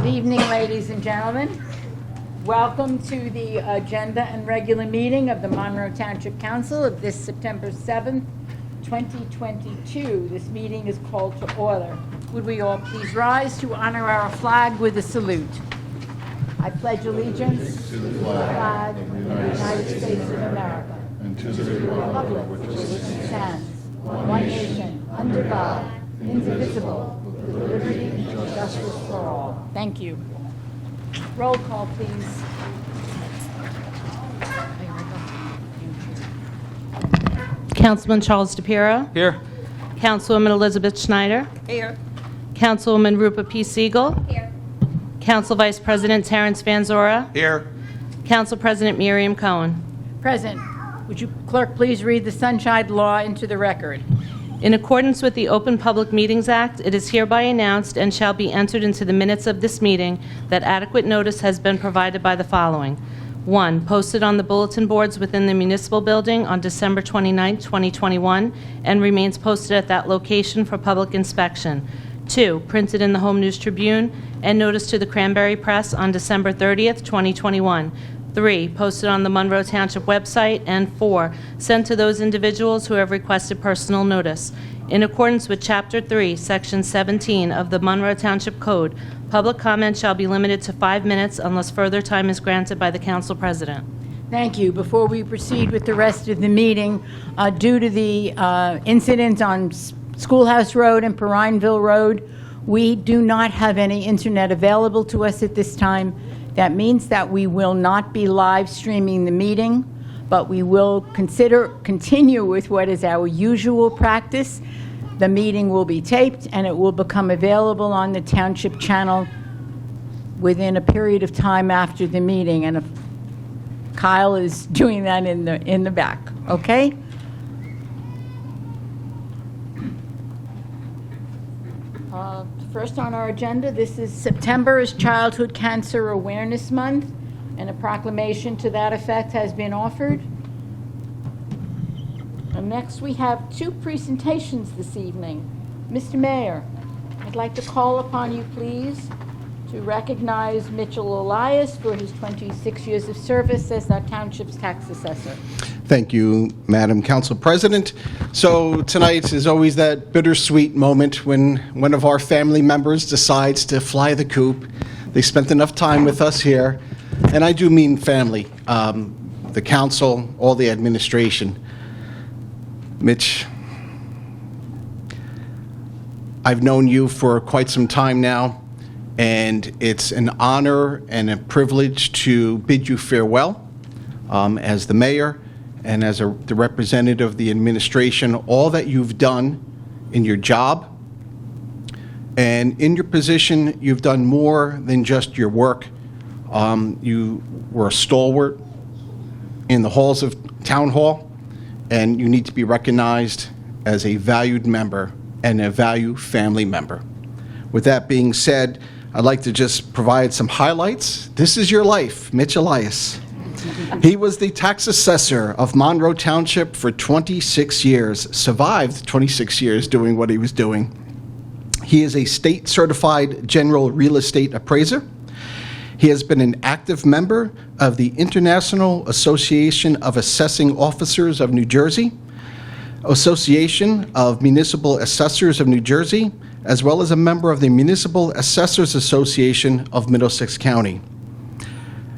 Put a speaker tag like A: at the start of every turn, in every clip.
A: Good evening, ladies and gentlemen. Welcome to the agenda and regular meeting of the Monroe Township Council of this September 7th, 2022. This meeting is called to order. Would we all please rise to honor our flag with a salute? I pledge allegiance to the flag of the United States of America and to the republic for which it stands, one nation, under God, indivisible, with liberty and justice for all. Thank you. Roll call, please.
B: Councilman Charles DePiero.
C: Here.
B: Councilwoman Elizabeth Schneider.
A: Here.
B: Councilwoman Rupa P. Siegel.
A: Here.
B: Council Vice President Terrence Van Zora.
C: Here.
B: Council President Miriam Cohen.
A: Present. Would you, clerk, please read the Sunshine Law into the record?
B: In accordance with the Open Public Meetings Act, it is hereby announced and shall be entered into the minutes of this meeting that adequate notice has been provided by the following. 1. Posted on the bulletin boards within the municipal building on December 29, 2021, and remains posted at that location for public inspection. 2. Printed in the Home News Tribune and noticed to the Cranberry Press on December 30th, 2021. 3. Posted on the Monroe Township website. And 4. Sent to those individuals who have requested personal notice. In accordance with Chapter 3, Section 17 of the Monroe Township Code, public comment shall be limited to 5 minutes unless further time is granted by the Council President.
A: Thank you. Before we proceed with the rest of the meeting, due to the incident on Schoolhouse Road and Perrineville Road, we do not have any internet available to us at this time. That means that we will not be live streaming the meeting, but we will continue with what is our usual practice. The meeting will be taped and it will become available on the Township channel within a period of time after the meeting. And if Kyle is doing that in the back, okay? First on our agenda, this is September is Childhood Cancer Awareness Month, and a proclamation to that effect has been offered. And next we have 2 presentations this evening. Mr. Mayor, I'd like to call upon you, please, to recognize Mitchell Elias for his 26 years of service as our township's tax assessor.
D: Thank you, Madam Council President. So tonight is always that bittersweet moment when one of our family members decides to fly the coop. They spent enough time with us here, and I do mean family, the council, all the administration. Mitch, I've known you for quite some time now, and it's an honor and a privilege to bid you farewell as the mayor and as the representative of the administration. All that you've done in your job and in your position, you've done more than just your work. You were a stalwart in the halls of Town Hall, and you need to be recognized as a valued member and a valued family member. With that being said, I'd like to just provide some highlights. This is your life, Mitch Elias. He was the tax assessor of Monroe Township for 26 years, survived 26 years doing what he was doing. He is a state-certified general real estate appraiser. He has been an active member of the International Association of Assessing Officers of New Jersey, Association of Municipal Assessors of New Jersey, as well as a member of the Municipal Assessors Association of Middlesex County.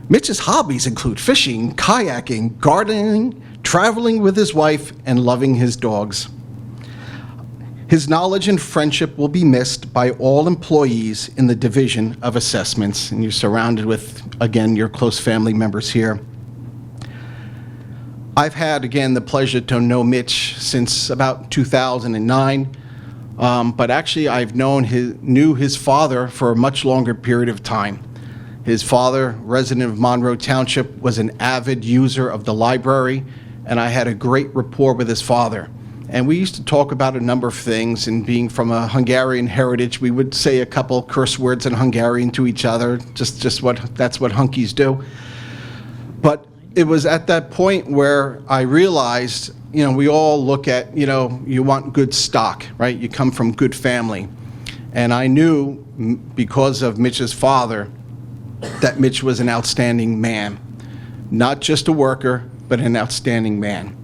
D: Mitch's hobbies include fishing, kayaking, gardening, traveling with his wife, and loving his dogs. His knowledge and friendship will be missed by all employees in the Division of Assessments, and you're surrounded with, again, your close family members here. I've had, again, the pleasure to know Mitch since about 2009, but actually I've knew his father for a much longer period of time. His father, resident of Monroe Township, was an avid user of the library, and I had a great rapport with his father. And we used to talk about a number of things, and being from a Hungarian heritage, we would say a couple curse words in Hungarian to each other, that's what hunkies do. But it was at that point where I realized, we all look at, you want good stock, right? You come from good family. And I knew, because of Mitch's father, that Mitch was an outstanding man. Not just a worker, but an outstanding man.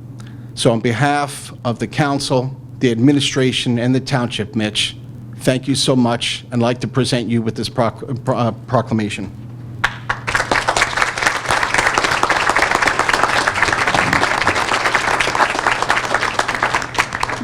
D: So on behalf of the council, the administration, and the township, Mitch, thank you so much, and I'd like to present you with this proclamation.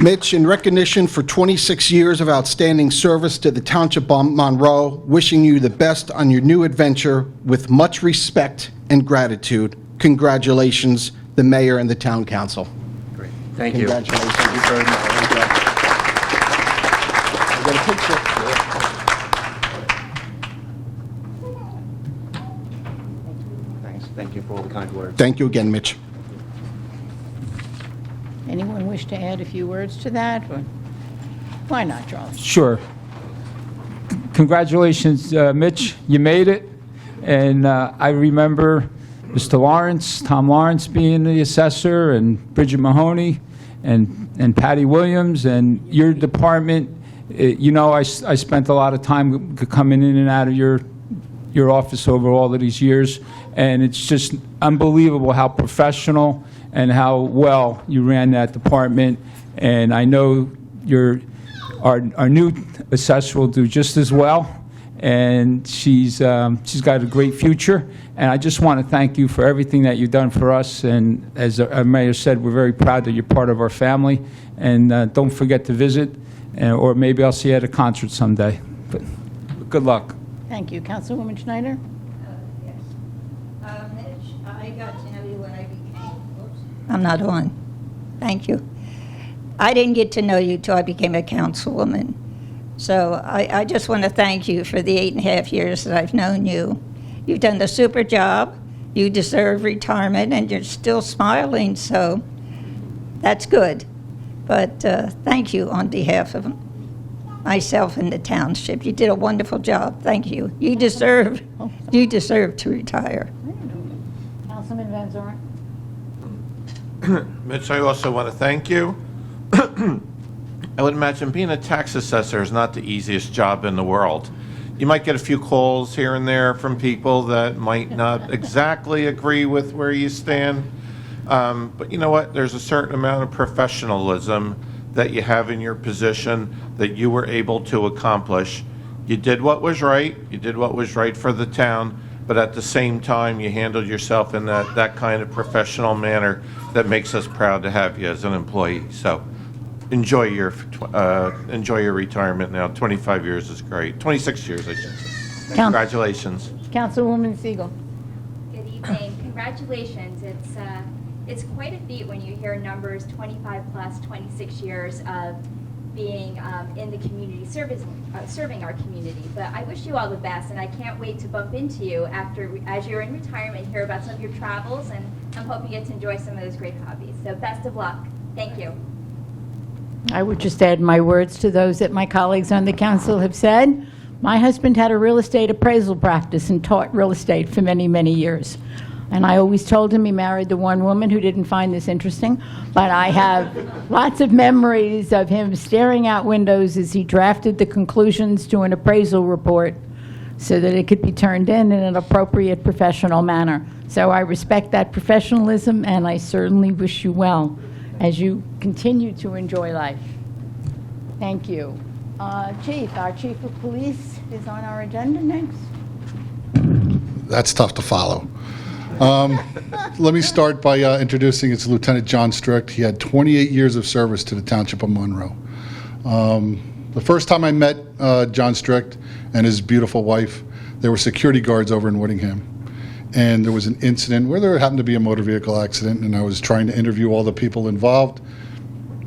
D: Mitch, in recognition for 26 years of outstanding service to the Township of Monroe, wishing you the best on your new adventure with much respect and gratitude. Congratulations, the mayor and the town council.
C: Great. Thank you.
D: Congratulations. Thank you very much. I got a picture.
C: Thanks. Thank you for all the kind words.
D: Thank you again, Mitch.
A: Anyone wish to add a few words to that? Or why not, Charlie?
E: Sure. Congratulations, Mitch. You made it. And I remember Mr. Lawrence, Tom Lawrence being the assessor, and Bridget Mahoney, and Patty Williams, and your department. You know, I spent a lot of time coming in and out of your office over all of these years, and it's just unbelievable how professional and how well you ran that department. And I know our new assessor will do just as well, and she's got a great future. And I just want to thank you for everything that you've done for us. And as our mayor said, we're very proud that you're part of our family. And don't forget to visit, or maybe I'll see you at a concert someday. But good luck.
A: Thank you. Councilwoman Schneider?
F: Yes. Mitch, I got to know you when I became, I'm not on. Thank you. I didn't get to know you till I became a councilwoman. So I just want to thank you for the 8.5 years that I've known you. You've done a super job. You deserve retirement, and you're still smiling, so that's good. But thank you on behalf of myself and the township. You did a wonderful job. Thank you. You deserve to retire.
A: Councilman Van Zoren?
G: Mitch, I also want to thank you. I would imagine being a tax assessor is not the easiest job in the world. You might get a few calls here and there from people that might not exactly agree with where you stand. But you know what? There's a certain amount of professionalism that you have in your position that you were able to accomplish. You did what was right. You did what was right for the town. But at the same time, you handled yourself in that kind of professional manner that makes us proud to have you as an employee. So enjoy your retirement now. 25 years is great. 26 years, I should say. Congratulations.
A: Councilwoman Siegel?
H: Good evening. Congratulations. It's quite a feat when you hear numbers 25 plus 26 years of being in the community serving our community. But I wish you all the best, and I can't wait to bump into you as you're in retirement, hear about some of your travels, and I'm hoping you get to enjoy some of those great hobbies. So best of luck. Thank you.
A: I would just add my words to those that my colleagues on the council have said. My husband had a real estate appraisal practice and taught real estate for many, many years. And I always told him he married the one woman who didn't find this interesting. But I have lots of memories of him staring out windows as he drafted the conclusions to an appraisal report so that it could be turned in an appropriate professional manner. So I respect that professionalism, and I certainly wish you well as you continue to enjoy life. Thank you. Chief, our chief of police is on our agenda next.
I: That's tough to follow. Let me start by introducing it's Lieutenant John Strict. He had 28 years of service to the Township of Monroe. The first time I met John Strict and his beautiful wife, there were security guards over in Whittingham. And there was an incident where there happened to be a motor vehicle accident, and I was trying to interview all the people involved.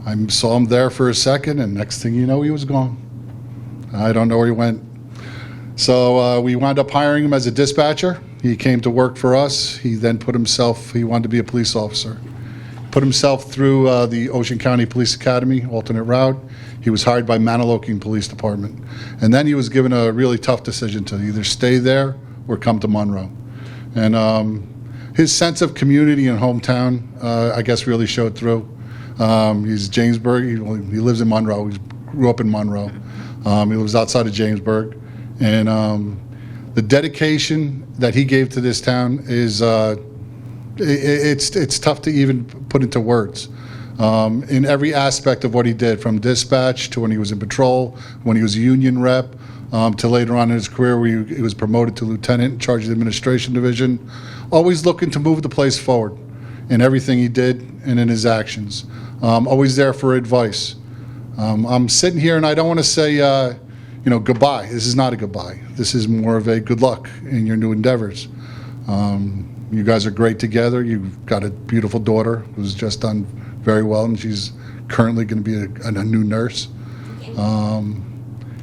I: I saw him there for a second, and next thing you know, he was gone. I don't know where he went. So we wound up hiring him as a dispatcher. He came to work for us. He then he wanted to be a police officer. Put himself through the Ocean County Police Academy, alternate route. He was hired by Manahawkin Police Department. And then he was given a really tough decision to either stay there or come to Monroe. And his sense of community and hometown, I guess, really showed through. He's Jamesburg. He lives in Monroe. He grew up in Monroe. He lives outside of Jamesburg. And the dedication that he gave to this town is, it's tough to even put into words. In every aspect of what he did, from dispatch to when he was in patrol, when he was a union rep, to later on in his career where he was promoted to lieutenant in charge of the administration division, always looking to move the place forward in everything he did and in his actions. Always there for advice. I'm sitting here and I don't want to say, goodbye. This is not a goodbye. This is more of a good luck in your new endeavors. You guys are great together. You've got a beautiful daughter who's just done very well, and she's currently going to be a new nurse.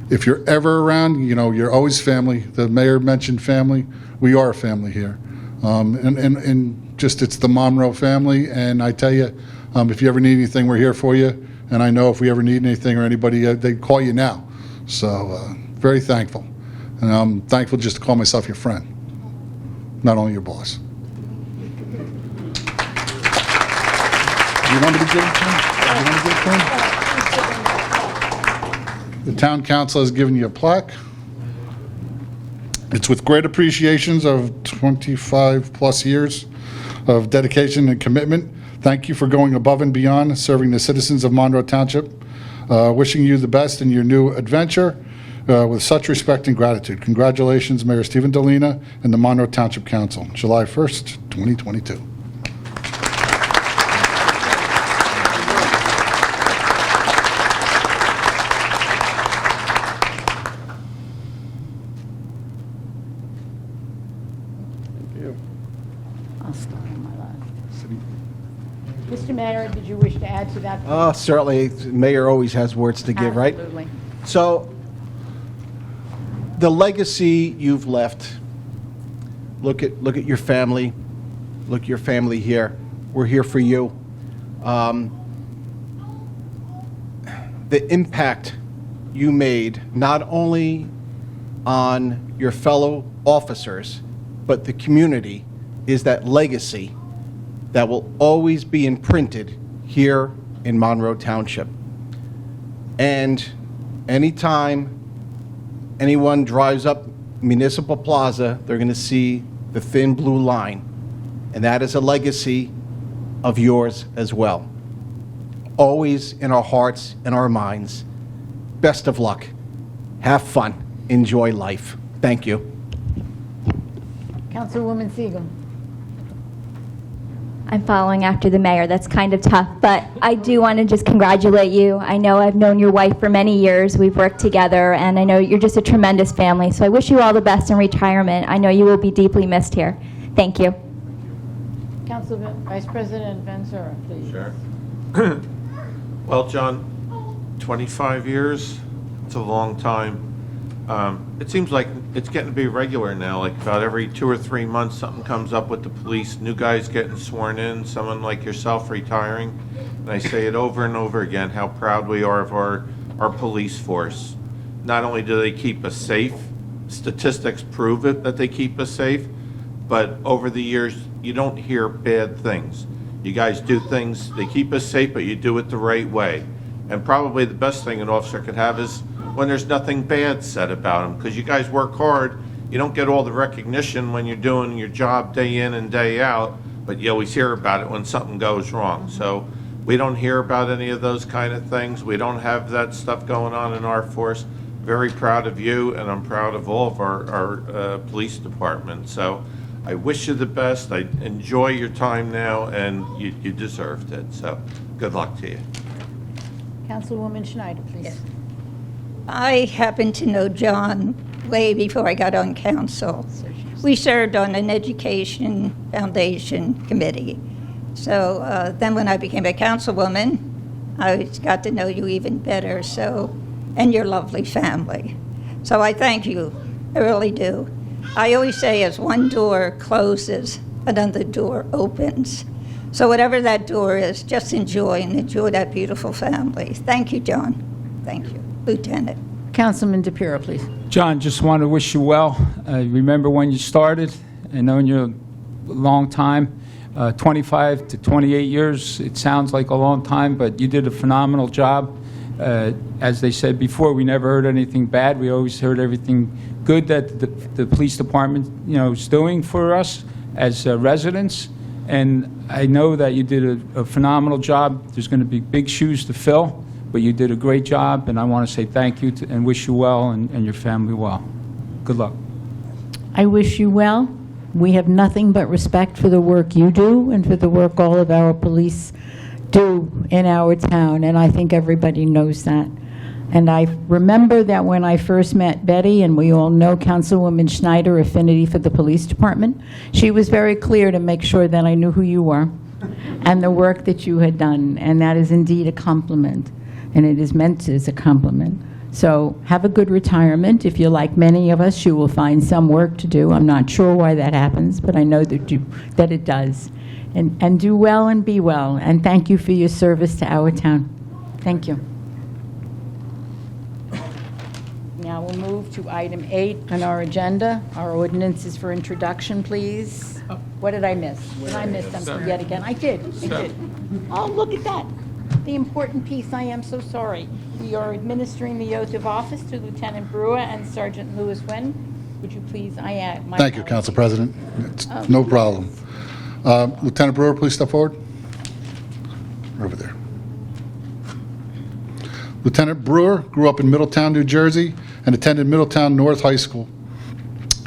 I: If you're ever around, you're always family. The mayor mentioned family. We are a family here. And just it's the Monroe family, and I tell you, if you ever need anything, we're here for you. And I know if we ever need anything or anybody, they call you now. So very thankful. And I'm thankful just to call myself your friend, not only your boss. You want me to give it to him? You want to give it to him? The town council has given you a plaque. It's with great appreciations of 25-plus years of dedication and commitment. Thank you for going above and beyond, serving the citizens of Monroe Township. Wishing you the best in your new adventure with such respect and gratitude. Congratulations, Mayor Stephen Dolina and the Monroe Township Council, July 1st, 2022.
A: I'll start on my left. Mr. Mayor, did you wish to add to that?
D: Certainly, the mayor always has words to give, right?
A: Absolutely.
D: So, the legacy you've left, look at your family, look at your family here. We're here for you. The impact you made, not only on your fellow officers, but the community, is that legacy that will always be imprinted here in Monroe Township. And anytime anyone drives up Municipal Plaza, they're going to see the thin blue line. And that is a legacy of yours as well. Always in our hearts and our minds. Best of luck. Have fun. Enjoy life. Thank you.
A: Councilwoman Siegel.
J: I'm following after the mayor. That's kind of tough, but I do want to just congratulate you. I know I've known your wife for many years. We've worked together, and I know you're just a tremendous family. So I wish you all the best in retirement. I know you will be deeply missed here. Thank you.
A: Council Vice President Ventura, please.
G: Sure. Well, John, 25 years, it's a long time. It seems like it's getting to be regular now, like about every 2 or 3 months something comes up with the police, new guys getting sworn in, someone like yourself retiring. And I say it over and over again, how proud we are of our police force. Not only do they keep us safe, statistics prove it that they keep us safe, but over the years, you don't hear bad things. You guys do things, they keep us safe, but you do it the right way. And probably the best thing an officer could have is when there's nothing bad said about them, because you guys work hard. You don't get all the recognition when you're doing your job day in and day out, but you always hear about it when something goes wrong. So we don't hear about any of those kind of things. We don't have that stuff going on in our force. Very proud of you, and I'm proud of all of our police department. So I wish you the best. I enjoy your time now, and you deserved it. So good luck to you.
A: Councilwoman Schneider, please.
F: Yes. I happen to know John way before I got on council. We served on an education foundation committee. So then when I became a councilwoman, I got to know you even better, and your lovely family. So I thank you, I really do. I always say as one door closes, another door opens. So whatever that door is, just enjoy that beautiful family. Thank you, John. Thank you. Lieutenant.
A: Councilman DePiero, please.
E: John, just want to wish you well. I remember when you started. I know you're a long time, 25 to 28 years. It sounds like a long time, but you did a phenomenal job. As they said before, we never heard anything bad. We always heard everything good that the police department, is doing for us as residents. And I know that you did a phenomenal job. There's going to be big shoes to fill, but you did a great job, and I want to say thank you and wish you well and your family well. Good luck.
A: I wish you well. We have nothing but respect for the work you do and for the work all of our police do in our town, and I think everybody knows that. And I remember that when I first met Betty, and we all know Councilwoman Schneider affinity for the police department, she was very clear to make sure that I knew who you were and the work that you had done, and that is indeed a compliment, and it is meant as a compliment. So have a good retirement. If you're like many of us, you will find some work to do. I'm not sure why that happens, but I know that it does. And do well and be well, and thank you for your service to our town. Thank you. Now we'll move to item 8 on our agenda. Our ordinances for introduction, please. What did I miss? Did I miss something yet again? I did. Oh, look at that. The important piece. I am so sorry. We are administering the oath of office to Lieutenant Brewer and Sergeant Louis Wynn. Would you please?
I: Thank you, Council President. It's no problem. Lieutenant Brewer, please step forward. Over there. Lieutenant Brewer grew up in Middletown, New Jersey, and attended Middletown North High School.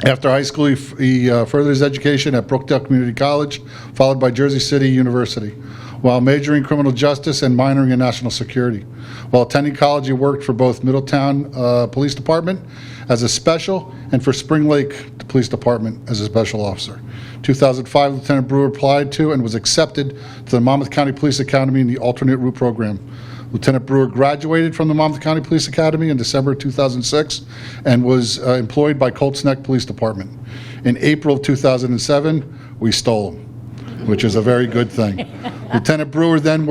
I: After high school, he furthered his education at Brookdale Community College, followed by Jersey City University, while majoring in criminal justice and minoring in national security. While attending college, he worked for both Middletown Police Department as a special and for Spring Lake Police Department as a special officer. 2005, Lieutenant Brewer applied to and was accepted to the Monmouth County Police Academy in the alternate route program. Lieutenant Brewer graduated from the Monmouth County Police Academy in December 2006 and was employed by Colts Neck Police Department. In April of 2007, we stole him, which is a very good thing. Lieutenant Brewer then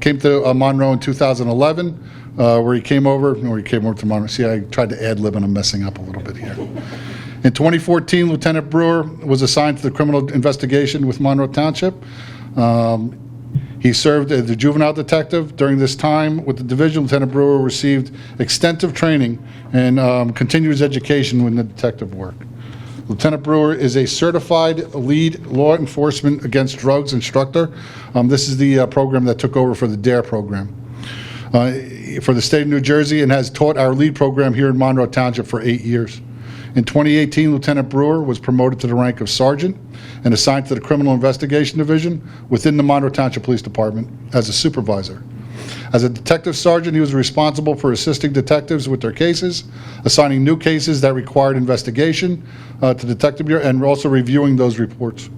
I: came to Monroe in 2011, where he came over to Monroe. See, I tried to ad-lib and I'm messing up a little bit here. In 2014, Lieutenant Brewer was assigned to the criminal investigation with Monroe Township. He served as a juvenile detective. During this time with the division, Lieutenant Brewer received extensive training and continued his education in the detective work. Lieutenant Brewer is a certified lead law enforcement against drugs instructor. This is the program that took over for the DARE program for the state of New Jersey, and has taught our lead program here in Monroe Township for 8 years. In 2018, Lieutenant Brewer was promoted to the rank of sergeant and assigned to the Criminal Investigation Division within the Monroe Township Police Department as a supervisor. As a detective sergeant, he was responsible for assisting detectives with their cases, assigning new cases that required investigation to Detective Bureau, and also reviewing those reports.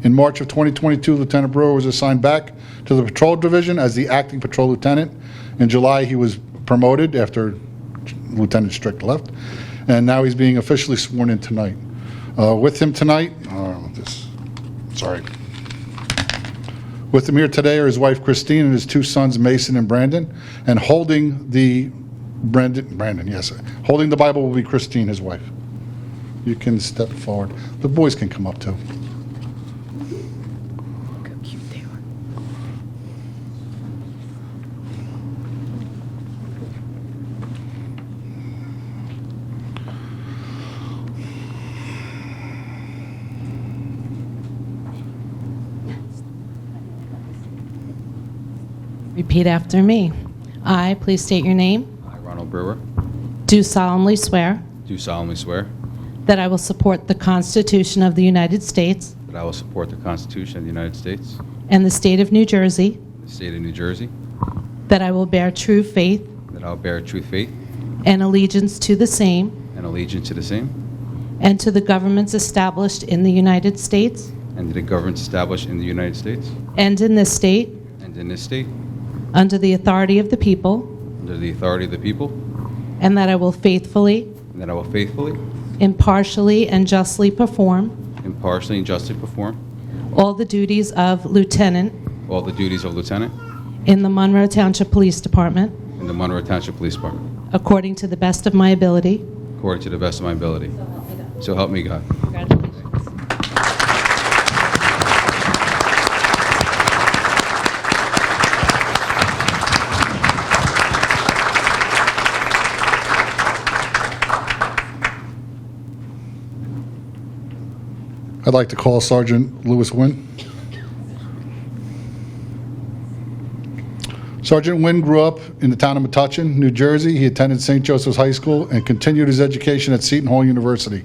I: In March of 2022, Lieutenant Brewer was assigned back to the Patrol Division as the acting patrol lieutenant. In July, he was promoted after Lieutenant Strick left, and now he's being officially sworn in tonight. With him tonight, with him here today are his wife Christine and his 2 sons Mason and Brandon, and holding the holding the Bible will be Christine, his wife. You can step forward. The boys can come up too.
A: Look how cute they are.
B: Repeat after me. I, please state your name,
K: I, Ronald Brewer,
B: do solemnly swear
K: do solemnly swear
B: that I will support the Constitution of the United States
K: that I will support the Constitution of the United States,
B: and the state of New Jersey,
K: the state of New Jersey,
B: that I will bear true faith
K: that I will bear true faith
B: and allegiance to the same
K: and allegiance to the same,
B: and to the governments established in the United States
K: and to the governments established in the United States
B: and in this state,
K: and in this state,
B: under the authority of the people,
K: under the authority of the people,
B: and that I will faithfully,
K: and that I will faithfully,
B: impartially, and justly perform
K: impartially, and justly perform
B: all the duties of lieutenant
K: all the duties of lieutenant
B: in the Monroe Township Police Department,
K: in the Monroe Township Police Department,
B: according to the best of my ability.
K: according to the best of my ability. So help me God.
B: Congratulations.
I: I'd like to call Sergeant Lewis Wynn. Sergeant Wynn grew up in the town of Metuchen, New Jersey. He attended St. Joseph's High School and continued his education at Seton Hall University.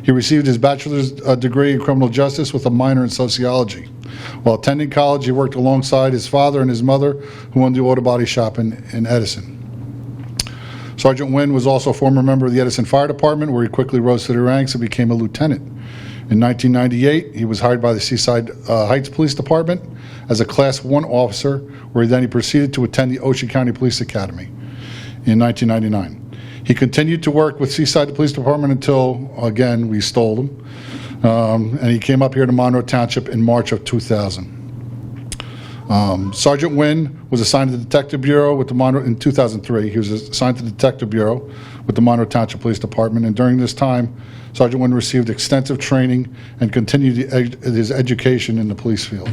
I: He received his bachelor's degree in criminal justice with a minor in sociology. While attending college, he worked alongside his father and his mother, who owned the auto body shop in Edison. Sergeant Wynn was also a former member of the Edison Fire Department, where he quickly rose to the ranks and became a lieutenant. In 1998, he was hired by the Seaside Heights Police Department as a Class 1 officer, where he proceeded to attend the Ocean County Police Academy in 1999. He continued to work with Seaside Police Department until, again, we stole him, and he came up here to Monroe Township in March of 2000. Sergeant Wynn was assigned to the Detective Bureau with the Monroe in 2003. He was assigned to the Detective Bureau with the Monroe Township Police Department, and during this time, Sergeant Wynn received extensive training and continued his education in the police field.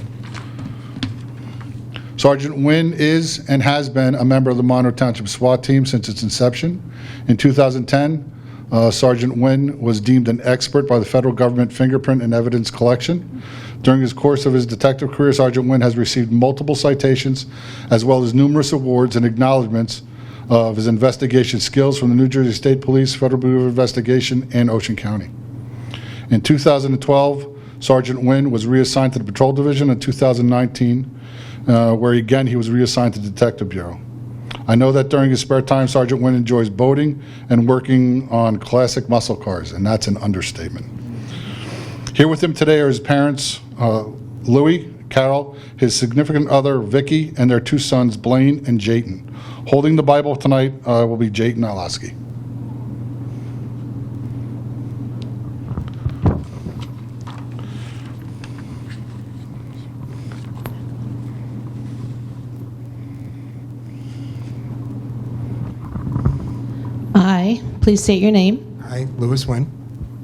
I: Sergeant Wynn is and has been a member of the Monroe Township SWAT team since its inception. In 2010, Sergeant Wynn was deemed an expert by the federal government fingerprint and evidence collection. During his course of his detective career, Sergeant Wynn has received multiple citations as well as numerous awards and acknowledgments of his investigation skills from the New Jersey State Police, Federal Bureau of Investigation, and Ocean County. In 2012, Sergeant Wynn was reassigned to the Patrol Division. In 2019, where again he was reassigned to the Detective Bureau. I know that during his spare time, Sergeant Wynn enjoys boating and working on classic muscle cars, and that's an understatement. Here with him today are his parents, Louis, Carol, his significant other, Vicky, and their two sons, Blaine and Jayton. Holding the Bible tonight will be Jayton Alaski.
B: I, please state your name,
L: I, Louis Wynn,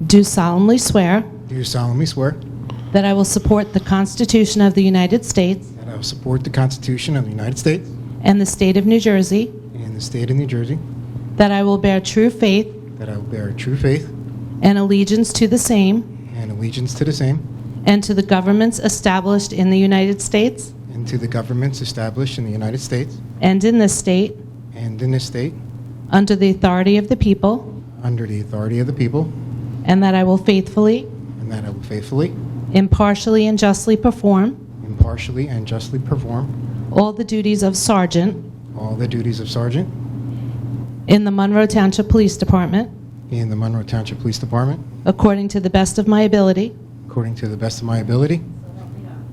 B: do solemnly swear
L: do solemnly swear
B: that I will support the Constitution of the United States
L: that I will support the Constitution of the United States
B: and the state of New Jersey,
L: and the state of New Jersey,
B: that I will bear true faith
L: that I will bear true faith
B: and allegiance to the same
L: and allegiance to the same,
B: and to the governments established in the United States
L: and to the governments established in the United States
B: and in this state,
L: and in this state,
B: under the authority of the people,
L: under the authority of the people,
B: and that I will faithfully,
L: and that I will faithfully,
B: impartially, and justly perform
L: impartially, and justly perform
B: all the duties of sergeant
L: all the duties of sergeant
B: in the Monroe Township Police Department,
L: in the Monroe Township Police Department,
B: according to the best of my ability.
L: according to the best of my ability.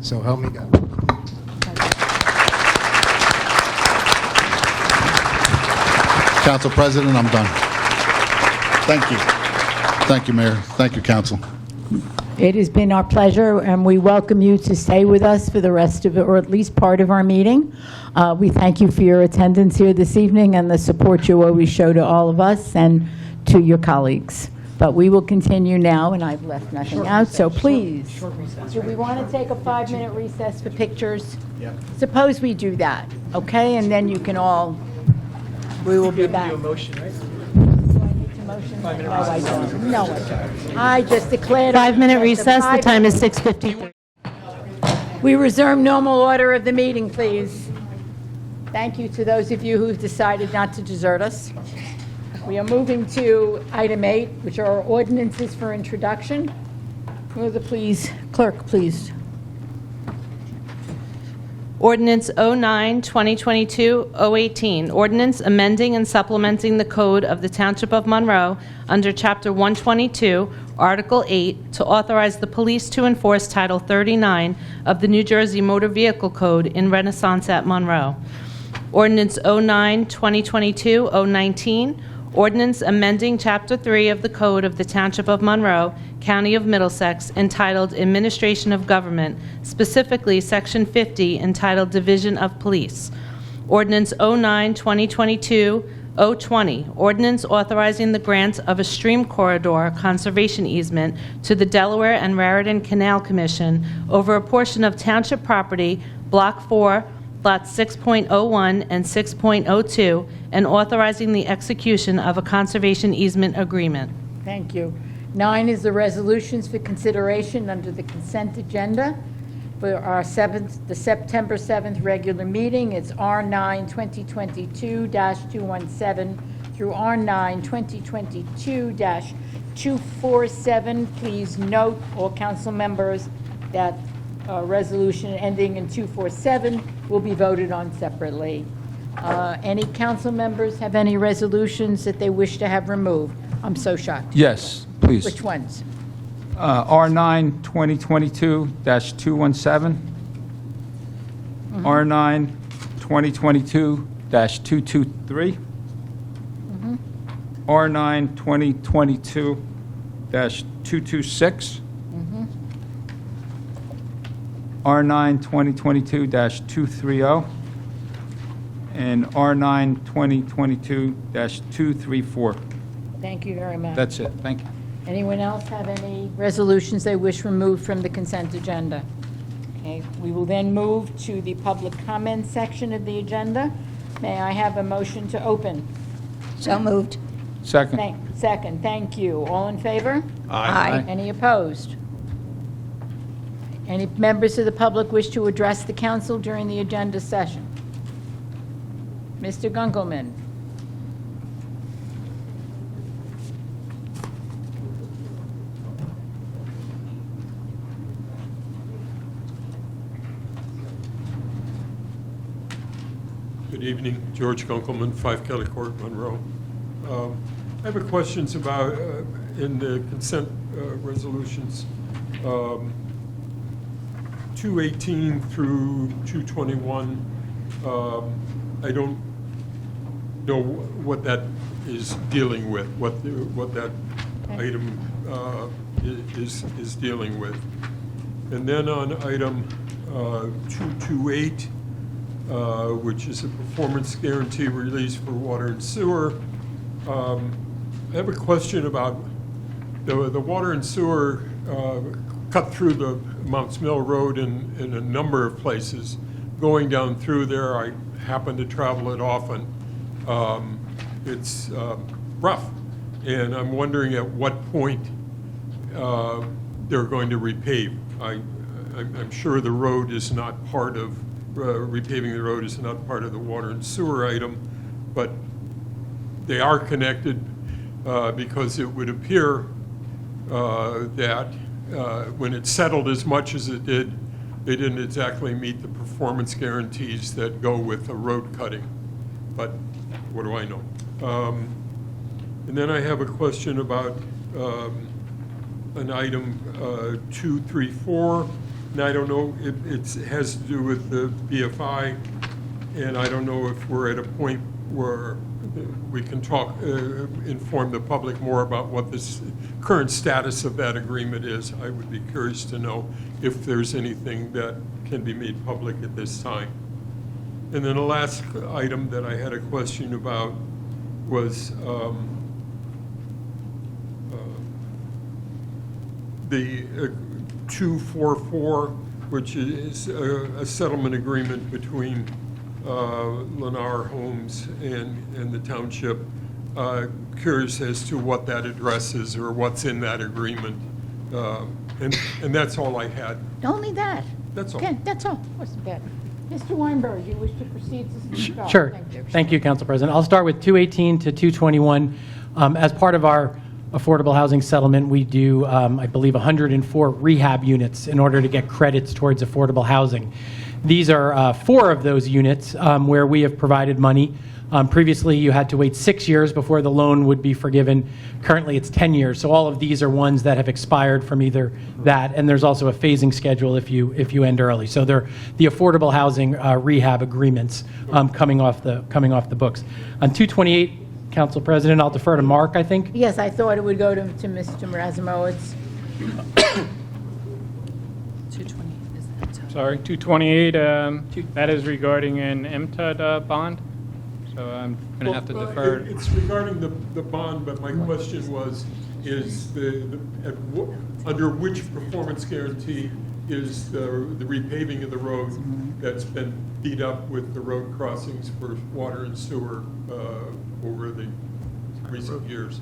L: So help me God.
I: Council President, I'm done. Thank you. Thank you, Mayor. Thank you, Council.
A: It has been our pleasure, and we welcome you to stay with us for the rest of it, or at least part of our meeting. We thank you for your attendance here this evening and the support you always show to all of us and to your colleagues. But we will continue now, and I've left nothing out, so please. Do we want to take a 5-minute recess for pictures? Suppose we do that, okay? And then you can all, we will be back. No, I don't. No, I don't. I just declared.
B: 5-minute recess. The time is 6:53.
A: We resume normal order of the meeting, please. Thank you to those of you who've decided not to desert us. We are moving to item 8, which are ordinances for introduction. Will the clerk, please.
B: Ordinance 09-2022-018, ordinance amending and supplementing the code of the Township of Monroe under Chapter 122, Article 8, to authorize the police to enforce Title 39 of the New Jersey Motor Vehicle Code in Renaissance at Monroe. Ordinance 09-2022-019, ordinance amending Chapter 3 of the Code of the Township of Monroe, County of Middlesex, entitled Administration of Government, specifically Section 50, entitled Division of Police. Ordinance 09-2022-020, ordinance authorizing the grant of a stream corridor conservation easement to the Delaware and Raritan Canal Commission over a portion of township property, Block 4, Lots 6.01 and 6.02, and authorizing the execution of a conservation easement agreement.
A: Thank you. 9 is the resolutions for consideration under the consent agenda. For our the September 7th regular meeting, it's R9 2022-217 through R9 2022-247. Please note, all council members, that resolution ending in 247 will be voted on separately. Any council members have any resolutions that they wish to have removed? I'm so shocked.
E: Yes, please.
A: Which ones?
E: R9 2022-217, R9 2022-223, R9 2022-226, R9 2022-230, and R9 2022-234.
A: Thank you very much.
E: That's it. Thank you.
A: Anyone else have any resolutions they wish removed from the consent agenda? Okay, we will then move to the public comment section of the agenda. May I have a motion to open?
F: So moved.
E: Second.
A: Second, thank you. All in favor?
F: Aye.
A: Any opposed? Any members of the public wish to address the council during the agenda session? Mr. Gunkelman.
M: Good evening, George Gunkelman, 5 Kelly Court, Monroe. I have a questions about, in the consent resolutions, 218 through 221. I don't know what that is dealing with, what that item is dealing with. And then on item 228, which is a performance guarantee release for water and sewer. I have a question about the water and sewer cut through the Mounts Mill Road in a number of places. Going down through there, I happen to travel it often. It's rough, and I'm wondering at what point they're going to repave. I'm sure the road is not part of repaving the road is not part of the water and sewer item, but they are connected because it would appear that when it settled as much as it did, they didn't exactly meet the performance guarantees that go with a road cutting. But what do I know? And then I have a question about an item 234. And I don't know, it has to do with the BFI, and I don't know if we're at a point where we can talk, inform the public more about what this current status of that agreement is. I would be curious to know if there's anything that can be made public at this time. And then the last item that I had a question about was the 244, which is a settlement agreement between Lennar Homes and the township. Curious as to what that addresses or what's in that agreement. And that's all I had.
A: Only that?
M: That's all.
A: Okay, that's all. Wasn't bad. Mr. Weinberg, you wish to proceed to speak?
N: Sure.
A: Thank you.
N: Thank you, Council President. I'll start with 218 to 221. As part of our affordable housing settlement, we do, I believe, 104 rehab units in order to get credits towards affordable housing. These are 4 of those units where we have provided money. Previously, you had to wait 6 years before the loan would be forgiven. Currently, it's 10 years. So all of these are ones that have expired from either that, and there's also a phasing schedule if you end early. So they're the affordable housing rehab agreements coming off the books. On 228, Council President, I'll defer to Mark, I think.
A: Yes, I thought it would go to Mr. Razumowitz.
B: 228, is that?
O: Sorry, 228, that is regarding an MTUD bond, so I'm going to have to defer.
M: It's regarding the bond, but my question was, is under which performance guarantee is the repaving of the road that's been beat up with the road crossings for water and sewer over the recent years?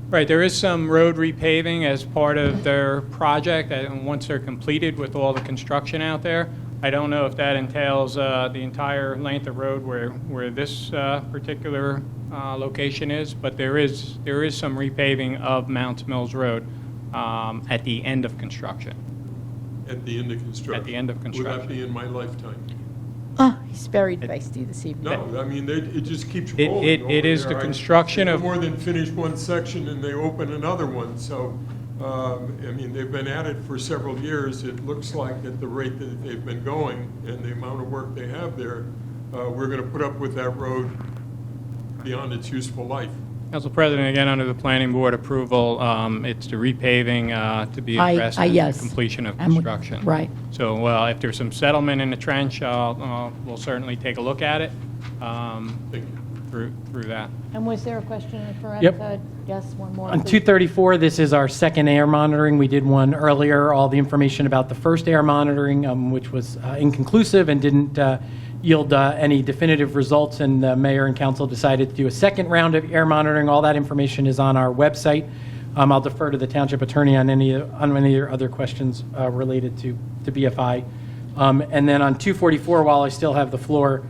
O: Right, there is some road repaving as part of their project, and once they're completed with all the construction out there. I don't know if that entails the entire length of road where this particular location is, but there is some repaving of Mounts Mills Road at the end of construction.
M: At the end of construction?
O: At the end of
M: Will
O: construction.
M: that be in my lifetime?
A: Oh, he's very feisty this evening.
M: No, I mean, it just keeps
O: It-
M: rolling.
O: it- it
M: over
O: is
M: there.
O: the construction
M: They
O: of-
M: more than finish one section and they open another one, so, I mean, they've been at it for several years. It looks like at the rate that they've been going and the amount of work they have there, we're gonna put up with that road beyond its useful life.
O: Council President, again, under the planning board approval, it's the repaving to be addressed at
A: yes.
O: the completion of
A: And we-
O: construction.
A: right.
O: So, well, if there's some settlement in the trench, we'll certainly take a look at it through that.
A: And was there a question for
N: Yep.
A: Ed? Yes, one more.
N: On
A: please.
N: 234, this is our second air monitoring. We did one earlier, all the information about the first air monitoring, which was inconclusive and didn't yield any definitive results, and the mayor and council decided to do a second round of air monitoring. All that information is on our website. I'll defer to the township attorney on any other questions related to BFI. And then on 244, while I still have the floor,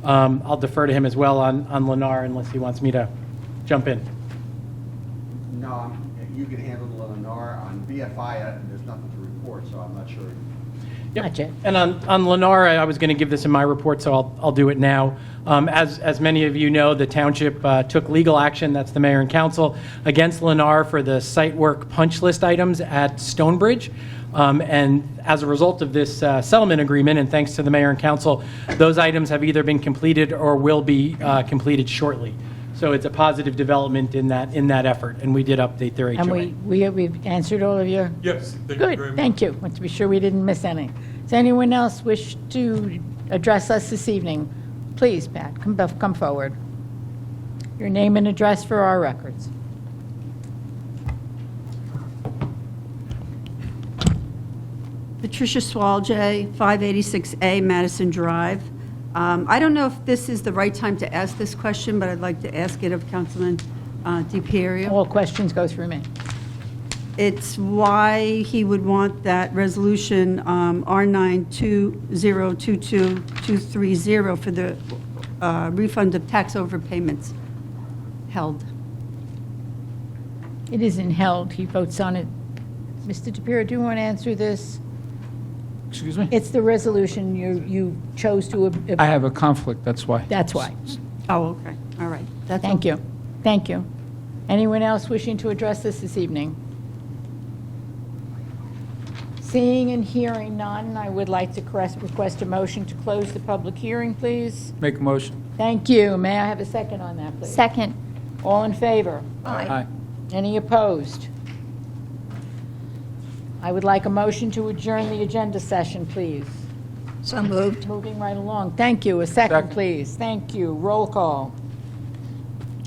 N: I'll defer to him as well on Lennar unless he wants me to jump in.
C: No, you can handle the Lennar. On BFI, there's nothing to report, so I'm not sure.
A: Gotcha.
N: And on Lennar, I was going to give this in my report, so I'll do it now. As many of you know, the township took legal action, that's the mayor and council, against Lennar for the site work punch list items at Stonebridge. And as a result of this settlement agreement, and thanks to the mayor and council, those items have either been completed or will be completed shortly. So it's a positive development in that effort, and we did update their HOA.
A: And we've answered all of your...
M: Yes, thank you very
A: Good,
M: much.
A: thank you. Want to be sure we didn't miss any. Does anyone else wish to address us this evening? Please, Pat, come forward. Your name and address for our records.
P: Patricia Swalje, 586A Madison Drive. I don't know if this is the right time to ask this question, but I'd like to ask it of Councilman DiPiero.
A: All questions go through me.
P: It's why he would want that resolution R9202230 for the refund of tax overpayments held.
A: It isn't held, he votes on it. Mr. DePiero, do you want to answer this?
E: Excuse me?
A: It's the resolution you chose to...
E: I have a conflict, that's why.
A: That's why.
P: Oh, okay, all right. That's
A: Thank
P: all.
A: you. Thank you. Anyone else wishing to address this evening? Seeing and hearing none, I would like to request a motion to close the public hearing, please.
E: Make a motion.
A: Thank you. May I have a second on that, please?
J: Second.
A: All in favor?
E: Aye.
A: Any opposed? I would like a motion to adjourn the agenda session, please.
F: So moved.
A: Moving right along. Thank you. A second, please. Thank you. Roll call.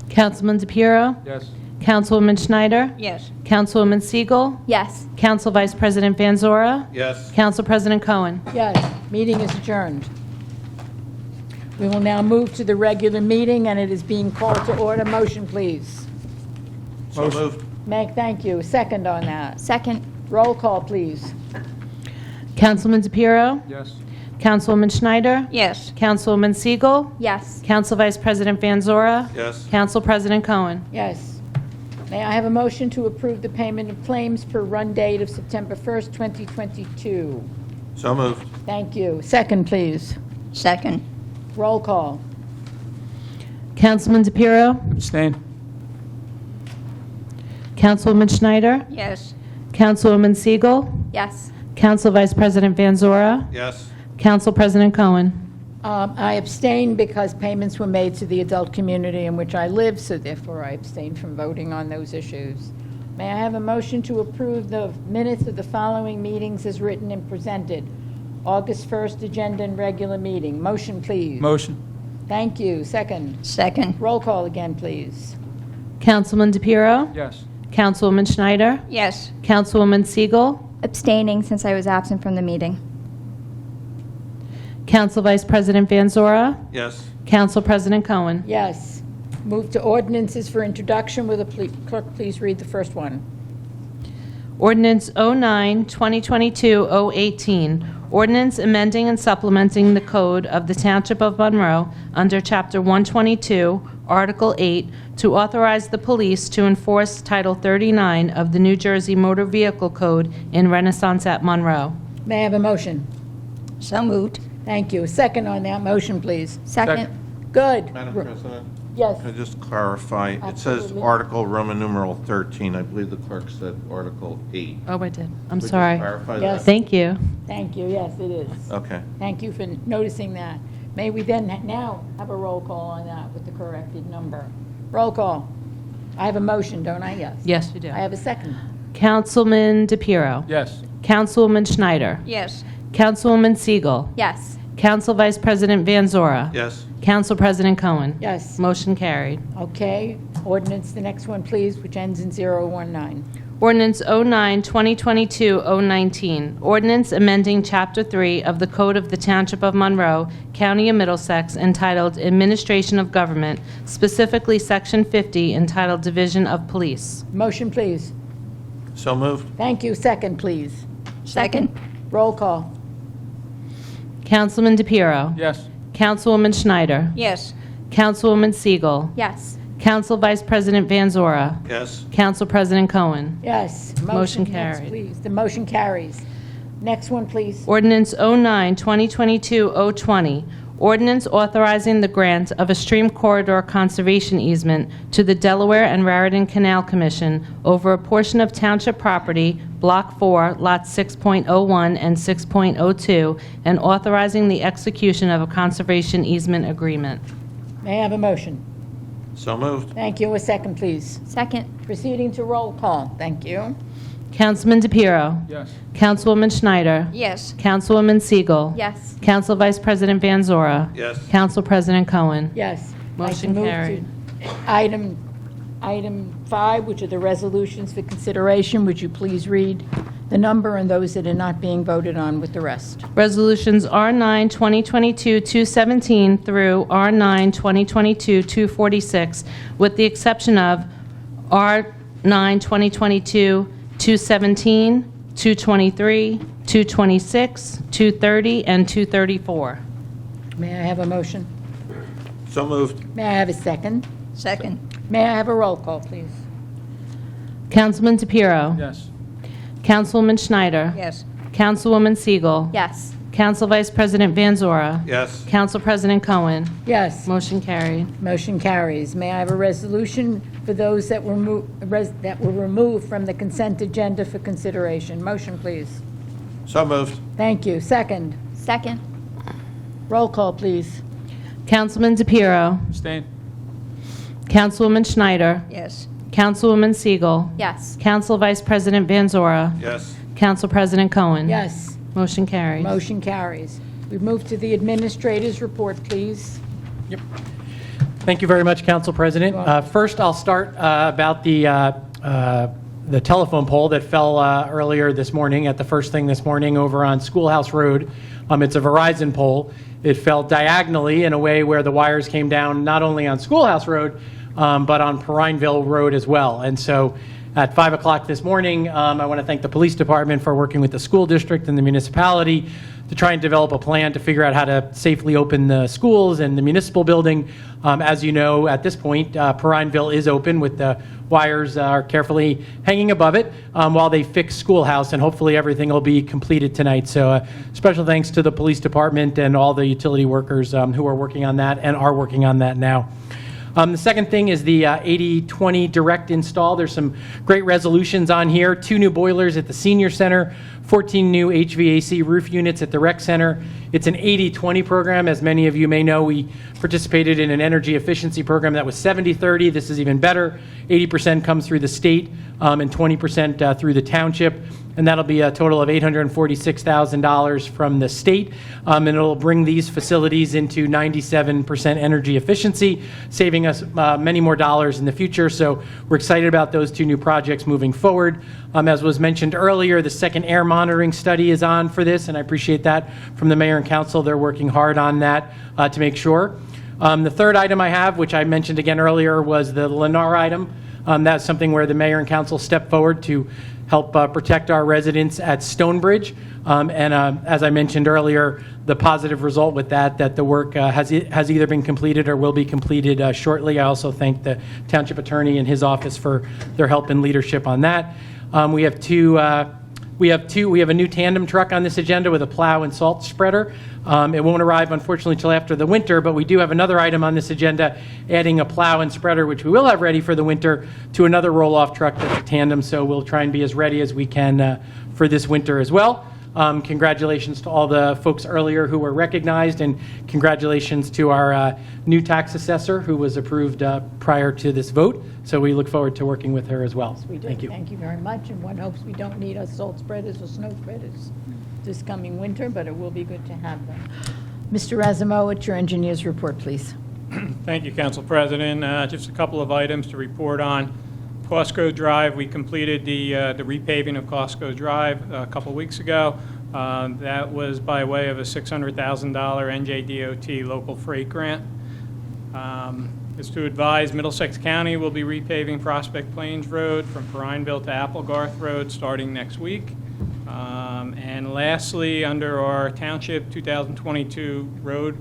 B: Councilman DePiero?
E: Yes.
B: Councilwoman Schneider?
F: Yes.
B: Councilwoman Siegel?
J: Yes.
B: Council Vice President Vanzora?
G: Yes.
B: Council President Cohen?
A: Yes, meeting is adjourned. We will now move to the regular meeting, and it is being called to order. Motion, please.
G: So moved.
A: Meg, thank you. Second on that.
J: Second.
A: Roll call, please.
B: Councilman DePiero?
E: Yes.
B: Councilwoman Schneider?
F: Yes.
B: Councilwoman Siegel?
J: Yes.
B: Council Vice President Vanzora?
G: Yes.
B: Council President Cohen?
A: Yes. May I have a motion to approve the payment of claims per run date of September 1st, 2022?
G: So moved.
A: Thank you. Second, please.
F: Second.
A: Roll call.
B: Councilman DePiero?
E: Abstain.
B: Councilwoman Schneider?
F: Yes.
B: Councilwoman Siegel?
J: Yes.
B: Council Vice President Vanzora?
G: Yes.
B: Council President Cohen?
A: I abstain because payments were made to the adult community in which I live, so therefore I abstain from voting on those issues. May I have a motion to approve the minutes of the following meetings as written and presented? August 1st, agenda and regular meeting. Motion, please.
E: Motion.
A: Thank you. Second.
F: Second.
A: Roll call again, please.
B: Councilman DePiero?
E: Yes.
B: Councilwoman Schneider?
F: Yes.
B: Councilwoman Siegel?
J: Abstaining since I was absent from the meeting.
B: Council Vice President Vanzora?
G: Yes.
B: Council President Cohen?
A: Yes. Move to ordinances for introduction. Will the clerk please read the first one?
B: Ordinance 09-2022-018, ordinance amending and supplementing the code of the Township of Monroe under Chapter 122, Article 8, to authorize the police to enforce Title 39 of the New Jersey Motor Vehicle Code in Renaissance at Monroe.
A: May I have a motion?
F: So moved.
A: Thank you. A second on that motion, please.
J: Second.
A: Good.
G: Madam President?
A: Yes.
G: Can I just clarify? It says
A: Absolutely.
G: Article Roman numeral 13. I believe the clerk said Article 8.
B: Oh, I did. I'm
G: Could you
B: sorry.
G: clarify
A: Yes.
G: that?
B: Thank you.
A: Thank you. Yes, it is.
G: Okay.
A: Thank you for noticing that. May we then now have a roll call on that with the corrected number? Roll call. I have a motion, don't I? Yes.
B: Yes, you do.
A: I have a second.
B: Councilman DePiero.
E: Yes.
B: Councilwoman Schneider.
F: Yes.
B: Councilwoman Siegel.
J: Yes.
B: Council Vice President Van Zora.
G: Yes.
B: Council President Cohen.
A: Yes.
B: Motion carried.
A: Okay. Ordinance, the next one, please, which ends in 019.
B: Ordinance 09-2022-019, ordinance amending Chapter 3 of the Code of the Township of Monroe, County of Middlesex, entitled Administration of Government, specifically Section 50, entitled Division of Police.
A: Motion, please.
G: So moved.
A: Thank you. Second, please.
F: Second.
A: Roll call.
B: Councilman DePiero.
E: Yes.
B: Councilwoman Schneider.
F: Yes.
B: Councilwoman Siegel.
J: Yes.
B: Council Vice President Van Zora.
G: Yes.
B: Council President Cohen.
A: Yes.
B: Motion
A: next,
B: carried.
A: please. The motion carries. Next one, please.
B: Ordinance 09-2022-020, ordinance authorizing the grant of a stream corridor conservation easement to the Delaware and Raritan Canal Commission over a portion of township property, Block 4, Lots 6.01 and 6.02, and authorizing the execution of a conservation easement agreement.
A: May I have a motion?
G: So moved.
A: Thank you. A second, please.
J: Second.
A: Proceeding to roll call. Thank you.
B: Councilman DePiero.
E: Yes.
B: Councilwoman Schneider.
F: Yes.
B: Councilwoman Siegel.
J: Yes.
B: Council Vice President Van Zora.
G: Yes.
B: Council President Cohen.
A: Yes.
B: Motion
A: I'd like to move
B: carried.
A: to Item 5, which are the resolutions for consideration. Would you please read the number and those that are not being voted on with the rest?
B: Resolutions R9-2022-217 through R9-2022-246, with the exception of R9-2022-217, 223, 226, 230, and 234.
A: May I have a motion?
G: So moved.
A: May I have a second?
F: Second.
A: May I have a roll call, please?
B: Councilman DePiero.
E: Yes.
B: Councilwoman Schneider.
F: Yes.
B: Councilwoman Siegel.
J: Yes.
B: Council Vice President Van Zora.
G: Yes.
B: Council President Cohen.
A: Yes.
B: Motion carried.
A: Motion carries. May I have a resolution for those that were removed from the consent agenda for consideration? Motion, please.
G: So moved.
A: Thank you. Second.
J: Second.
A: Roll call, please.
B: Councilman DePiero.
E: Abstain.
B: Councilwoman Schneider.
F: Yes.
B: Councilwoman Siegel.
J: Yes.
B: Council Vice President Van Zora.
G: Yes.
B: Council President Cohen.
A: Yes.
B: Motion carries.
A: Motion carries. We move to the administrator's report, please.
N: Thank you very much, Council President. First, I'll start about the telephone pole that fell earlier this morning at the first thing this morning over on Schoolhouse Road. It's a Verizon pole. It fell diagonally in a way where the wires came down not only on Schoolhouse Road, but on Perineville Road as well. And so at 5 o'clock this morning, I want to thank the police department for working with the school district and the municipality to try and develop a plan to figure out how to safely open the schools and the municipal building. As you know, at this point, Perineville is open with the wires are carefully hanging above it while they fix Schoolhouse, and hopefully everything will be completed tonight. So special thanks to the police department and all the utility workers who are working on that and are working on that now. The second thing is the 80/20 direct install. There's some great resolutions on here. 2 new boilers at the senior center, 14 new HVAC roof units at the rec center. It's an 80/20 program. As many of you may know, we participated in an energy efficiency program that was 70/30. This is even better. 80% comes through the state and 20% through the township. And that'll be a total of $846,000 from the state. And it'll bring these facilities into 97% energy efficiency, saving us many more dollars in the future. So we're excited about those 2 new projects moving forward. As was mentioned earlier, the second air monitoring study is on for this, and I appreciate that from the mayor and council. They're working hard on that to make sure. The third item I have, which I mentioned again earlier, was the Lennar item. That's something where the mayor and council stepped forward to help protect our residents at Stonebridge. As I mentioned earlier, the positive result with that the work has either been completed or will be completed shortly. I also thank the township attorney and his office for their help and leadership on that. We have a new tandem truck on this agenda with a plow and salt spreader. It won't arrive, unfortunately, till after the winter, but we do have another item on this agenda, adding a plow and spreader, which we will have ready for the winter, to another roll-off truck that's a tandem, so we'll try and be as ready as we can for this winter as well. Congratulations to all the folks earlier who were recognized, and congratulations to our new tax assessor who was approved prior to this vote. So we look forward to working with her as well.
A: We do.
N: Thank you.
A: Thank you very much, and one hopes we don't need our salt spreaders or snow spreaders this coming winter, but it will be good to have them. Mr. Razumowitz, your engineer's report, please.
O: Thank you, Council President. Just a couple of items to report on. Costco Drive, we completed the repaving of Costco Drive a couple weeks ago. That was by way of a $600,000 NJDOT local freight grant. Is to advise Middlesex County will be repaving Prospect Plains Road from Prineville to Applegarth Road starting next week. And lastly, under our Township 2022 road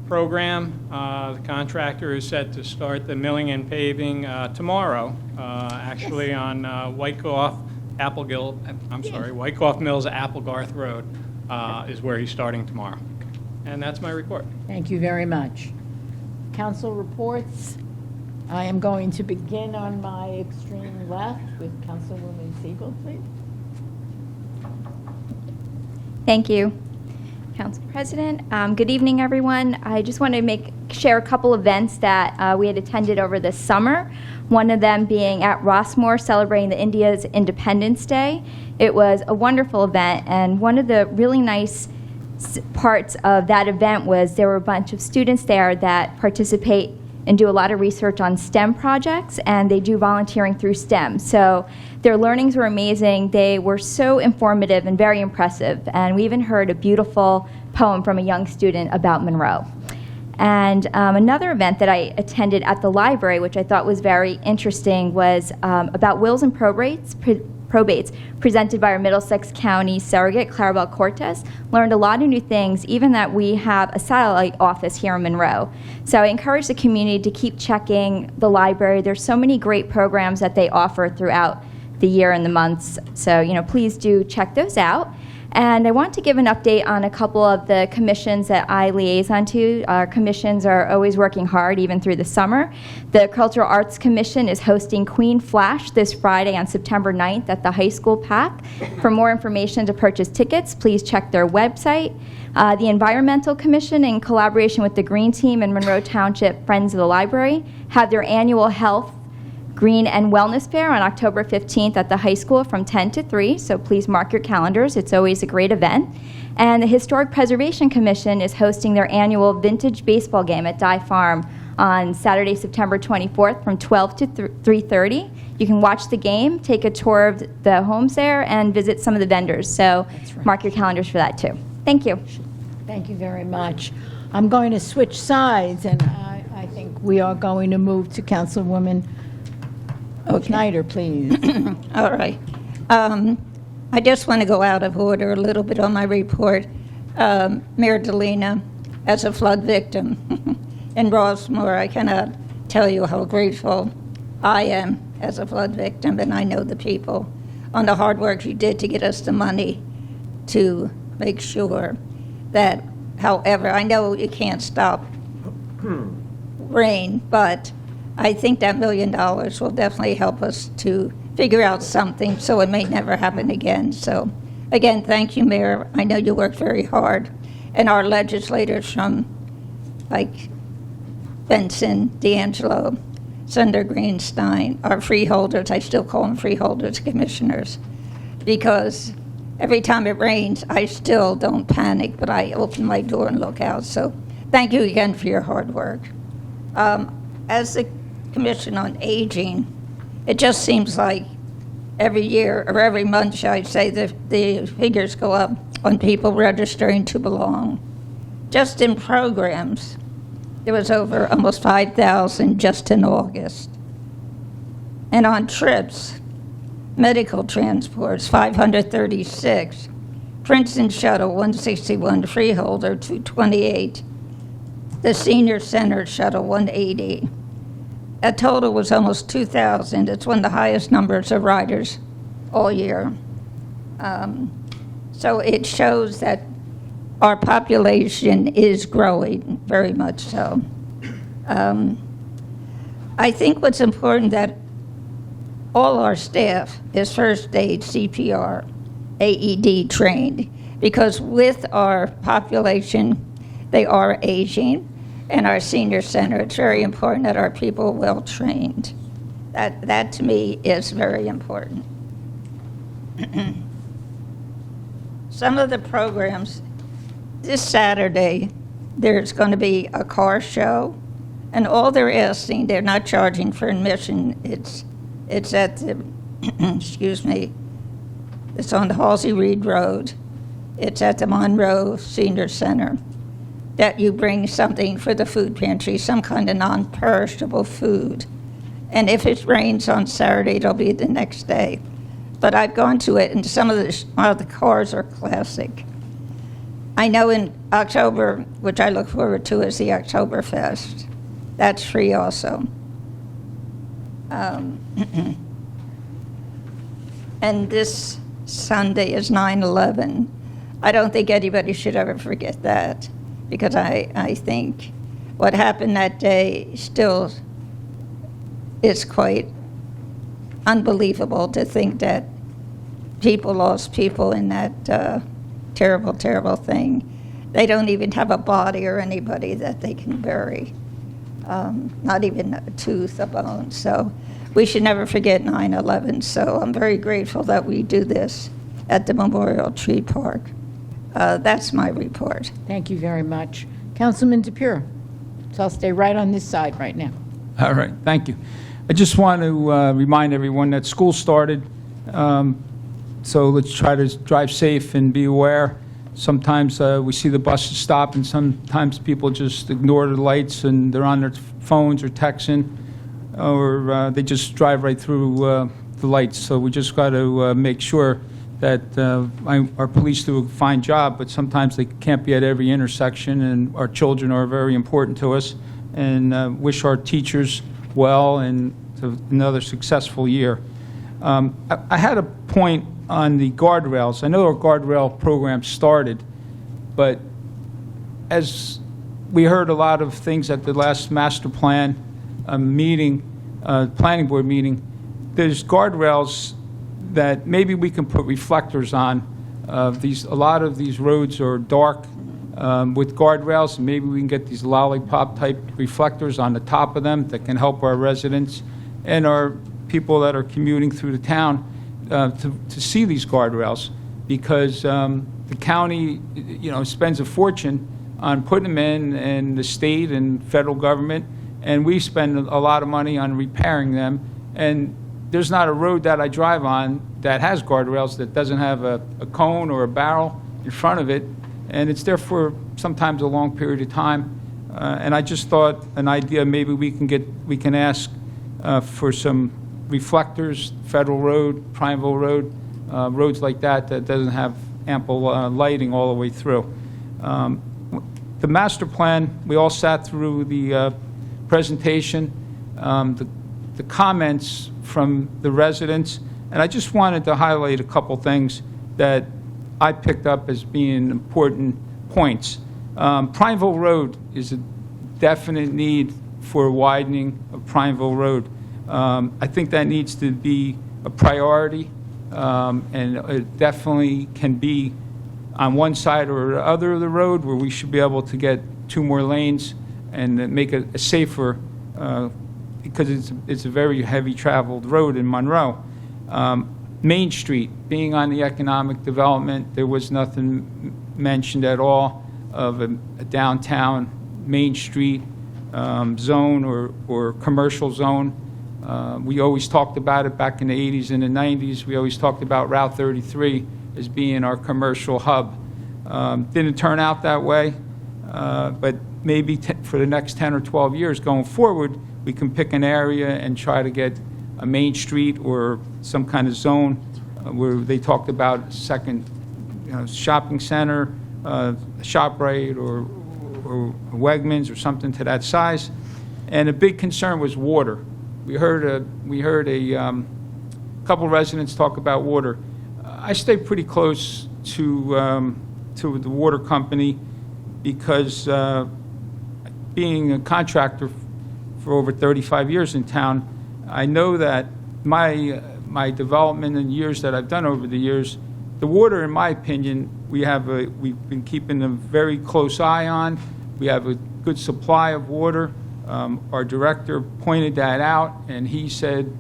O: program, the contractor is set to start the milling and paving tomorrow, actually on Wyckoff Mills Applegarth Road is where he's starting tomorrow. And that's my report.
A: Thank you very much. Council reports. I am going to begin on my extreme left with Councilwoman Siegel, please.
J: Thank you, Council President. Good evening, everyone. I just want to share a couple events that we had attended over the summer. One of them being at Rossmore, celebrating the India's Independence Day. It was a wonderful event, and one of the really nice parts of that event was there were a bunch of students there that participate and do a lot of research on STEM projects, and they do volunteering through STEM. So their learnings were amazing. They were so informative and very impressive, and we even heard a beautiful poem from a young student about Monroe. And another event that I attended at the library, which I thought was very interesting, was about wills and probates presented by our Middlesex County surrogate, Clarabelle Cortez. Learned a lot of new things, even that we have a satellite office here in Monroe. So I encourage the community to keep checking the library. There's so many great programs that they offer throughout the year and the months. So, please do check those out. And I want to give an update on a couple of the commissions that I liaison to. Our commissions are always working hard, even through the summer. The Cultural Arts Commission is hosting Queen Flash this Friday on September 9th at the high school PAC. For more information to purchase tickets, please check their website. The Environmental Commission, in collaboration with the Green Team and Monroe Township Friends of the Library, have their annual Health, Green and Wellness Fair on October 15th at the high school from 10 to 3, so please mark your calendars. It's always a great event. And the Historic Preservation Commission is hosting their annual vintage baseball game at Dye Farm on Saturday, September 24th from 12 to 3:30. You can watch the game, take a tour of the homes there, and visit some of the vendors. So mark your calendars for that too. Thank you.
A: Thank you very much. I'm going to switch sides, and I think we are going to move to Councilwoman Schneider, please.
F: All right. I just want to go out of order a little bit on my report. Mayor Delina, as a flood victim in Rossmore, I cannot tell you how grateful I am as a flood victim, and I know the people on the hard work you did to get us the money to make sure that, however, I know you can't stop rain, but I think that $1 million will definitely help us to figure out something so it may never happen again. So, again, thank you, Mayor. I know you worked very hard. And our legislators from, like, Benson, D'Angelo, Senator Greenstein, our freeholders, I still call them freeholders, commissioners, because every time it rains, I still don't panic, but I open my door and look out. So thank you again for your hard work. As the Commission on Aging, it just seems like every year, or every month, shall I say, the figures go up on people registering to belong. Just in programs, There was over almost 5,000 just in August. And on trips, medical transports, 536. Princeton Shuttle, 161. Freeholder, 228. The Senior Center Shuttle, 180. A total was almost 2,000. It's one of the highest numbers of riders all year. So it shows that our population is growing, very much so. I think what's important that all our staff is first aid, CPR, AED trained, because with our population, they are aging, and our senior center, it's very important that our people are well trained. That to me is very important. Some of the programs, this Saturday, there's going to be a car show, and all they're asking, they're not charging for admission. It's at the, excuse me, it's on the Halsey Reed Road. It's at the Monroe Senior Center. That you bring something for the food pantry, some kind of non-perishable food. And if it rains on Saturday, it'll be the next day. But I've gone to it, and some of the cars are classic. I know in October, which I look forward to, is the Oktoberfest. That's free also. And this Sunday is 9/11. I don't think anybody should ever forget that, because I think what happened that day still is quite unbelievable to think that people lost people in that terrible, terrible thing. They don't even have a body or anybody that they can bury, not even a tooth, a bone. So we should never forget 9/11. So I'm very grateful that we do this at the Memorial Tree Park. That's my report.
A: Thank you very much. Councilman DePure. So I'll stay right on this side right now.
E: All right, thank you. I just want to remind everyone that school started, so let's try to drive safe and be aware. Sometimes we see the buses stop, and sometimes people just ignore the lights and they're on their phones or texting, or they just drive right through the lights. So we just got to make sure that our police do a fine job, but sometimes they can't be at every intersection, and our children are very important to us, and wish our teachers well and another successful year. I had a point on the guardrails. I know our guardrail program started, but as we heard a lot of things at the last master plan meeting, planning board meeting, there's guardrails that maybe we can put reflectors on. A lot of these roads are dark with guardrails, and maybe we can get these lollipop-type reflectors on the top of them that can help our residents and our people that are commuting through the town to see these guardrails, because the county, spends a fortune on putting them in, and the state and federal government, and we spend a lot of money on repairing them. And there's not a road that I drive on that has guardrails that doesn't have a cone or a barrel in front of it, and it's there for sometimes a long period of time. And I just thought an idea, maybe we can ask for some reflectors, Federal Road, Prineville Road, roads like that doesn't have ample lighting all the way through. The master plan, we all sat through the presentation, the comments from the residents, and I just wanted to highlight a couple things that I picked up as being important points. Prineville Road is a definite need for widening of Prineville Road. I think that needs to be a priority, and it definitely can be on one side or the other of the road, where we should be able to get 2 more lanes and make it a safer, because it's a very heavy traveled road in Monroe. Main Street, being on the economic development, there was nothing mentioned at all of a downtown Main Street zone or commercial zone. We always talked about it back in the 80s and the 90s. We always talked about Route 33 as being our commercial hub. Didn't turn out that way. but maybe for the next 10 or 12 years going forward, we can pick an area and try to get a main street or some kind of zone where they talked about second shopping center, ShopRite or Wegmans or something to that size. And a big concern was water. We heard a couple residents talk about water. I stay pretty close to the water company because being a contractor for over 35 years in town, I know that my development and years that I've done over the years, the water, in my opinion, we've been keeping a very close eye on. We have a good supply of water. Our director pointed that out, and he said,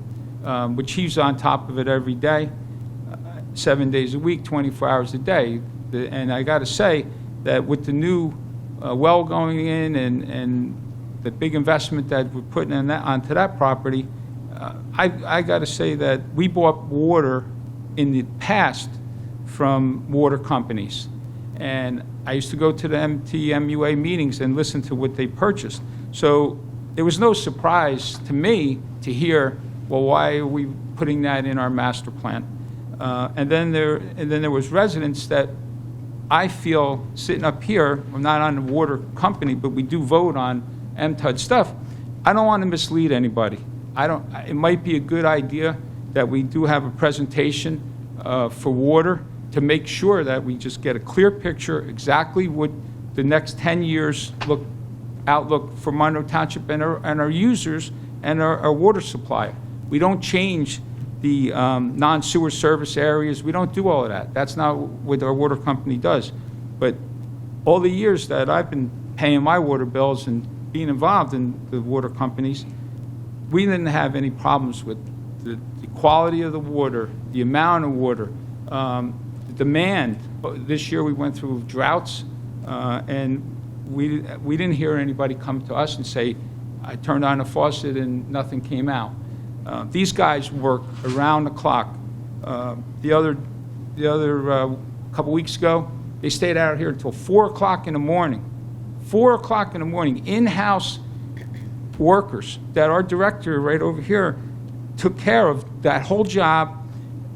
E: which he's on top of it every day, 7 days a week, 24 hours a day. And I got to say that with the new well going in and the big investment that we're putting in onto that property, I got to say that we bought water in the past from water companies. And I used to go to the MTMUA meetings and listen to what they purchased. So it was no surprise to me to hear, well, why are we putting that in our master plan? And then there was residents that I feel sitting up here, I'm not on the water company, but we do vote on MTUD stuff. I don't want to mislead anybody. It might be a good idea that we do have a presentation for water to make sure that we just get a clear picture exactly what the next 10 years outlook for Monroe Township and our users and our water supply. We don't change the non-sewer service areas. We don't do all of that. That's not what our water company does. But all the years that I've been paying my water bills and being involved in the water companies, we didn't have any problems with the quality of the water, the amount of water, the demand. This year we went through droughts, and we didn't hear anybody come to us and say, I turned on a faucet and nothing came out. These guys work around the clock. The other couple weeks ago, they stayed out here until 4 o'clock in the morning. 4 o'clock in the morning, in-house workers that our director right over here took care of that whole job.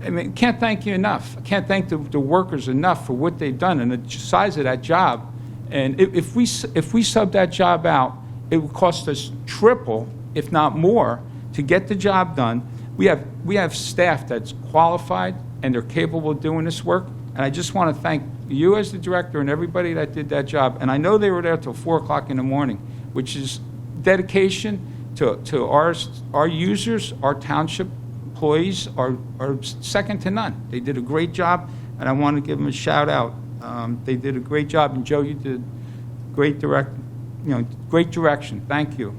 E: I mean, can't thank you enough. I can't thank the workers enough for what they've done and the size of that job. And if we sub that job out, it would cost us triple, if not more, to get the job done. We have staff that's qualified and they're capable of doing this work. And I just want to thank you as the director and everybody that did that job. And I know they were there till 4 o'clock in the morning, which is dedication to our users, our township employees are second to none. They did a great job, and I want to give them a shout out. They did a great job, and Joe, you did great direction. Thank you.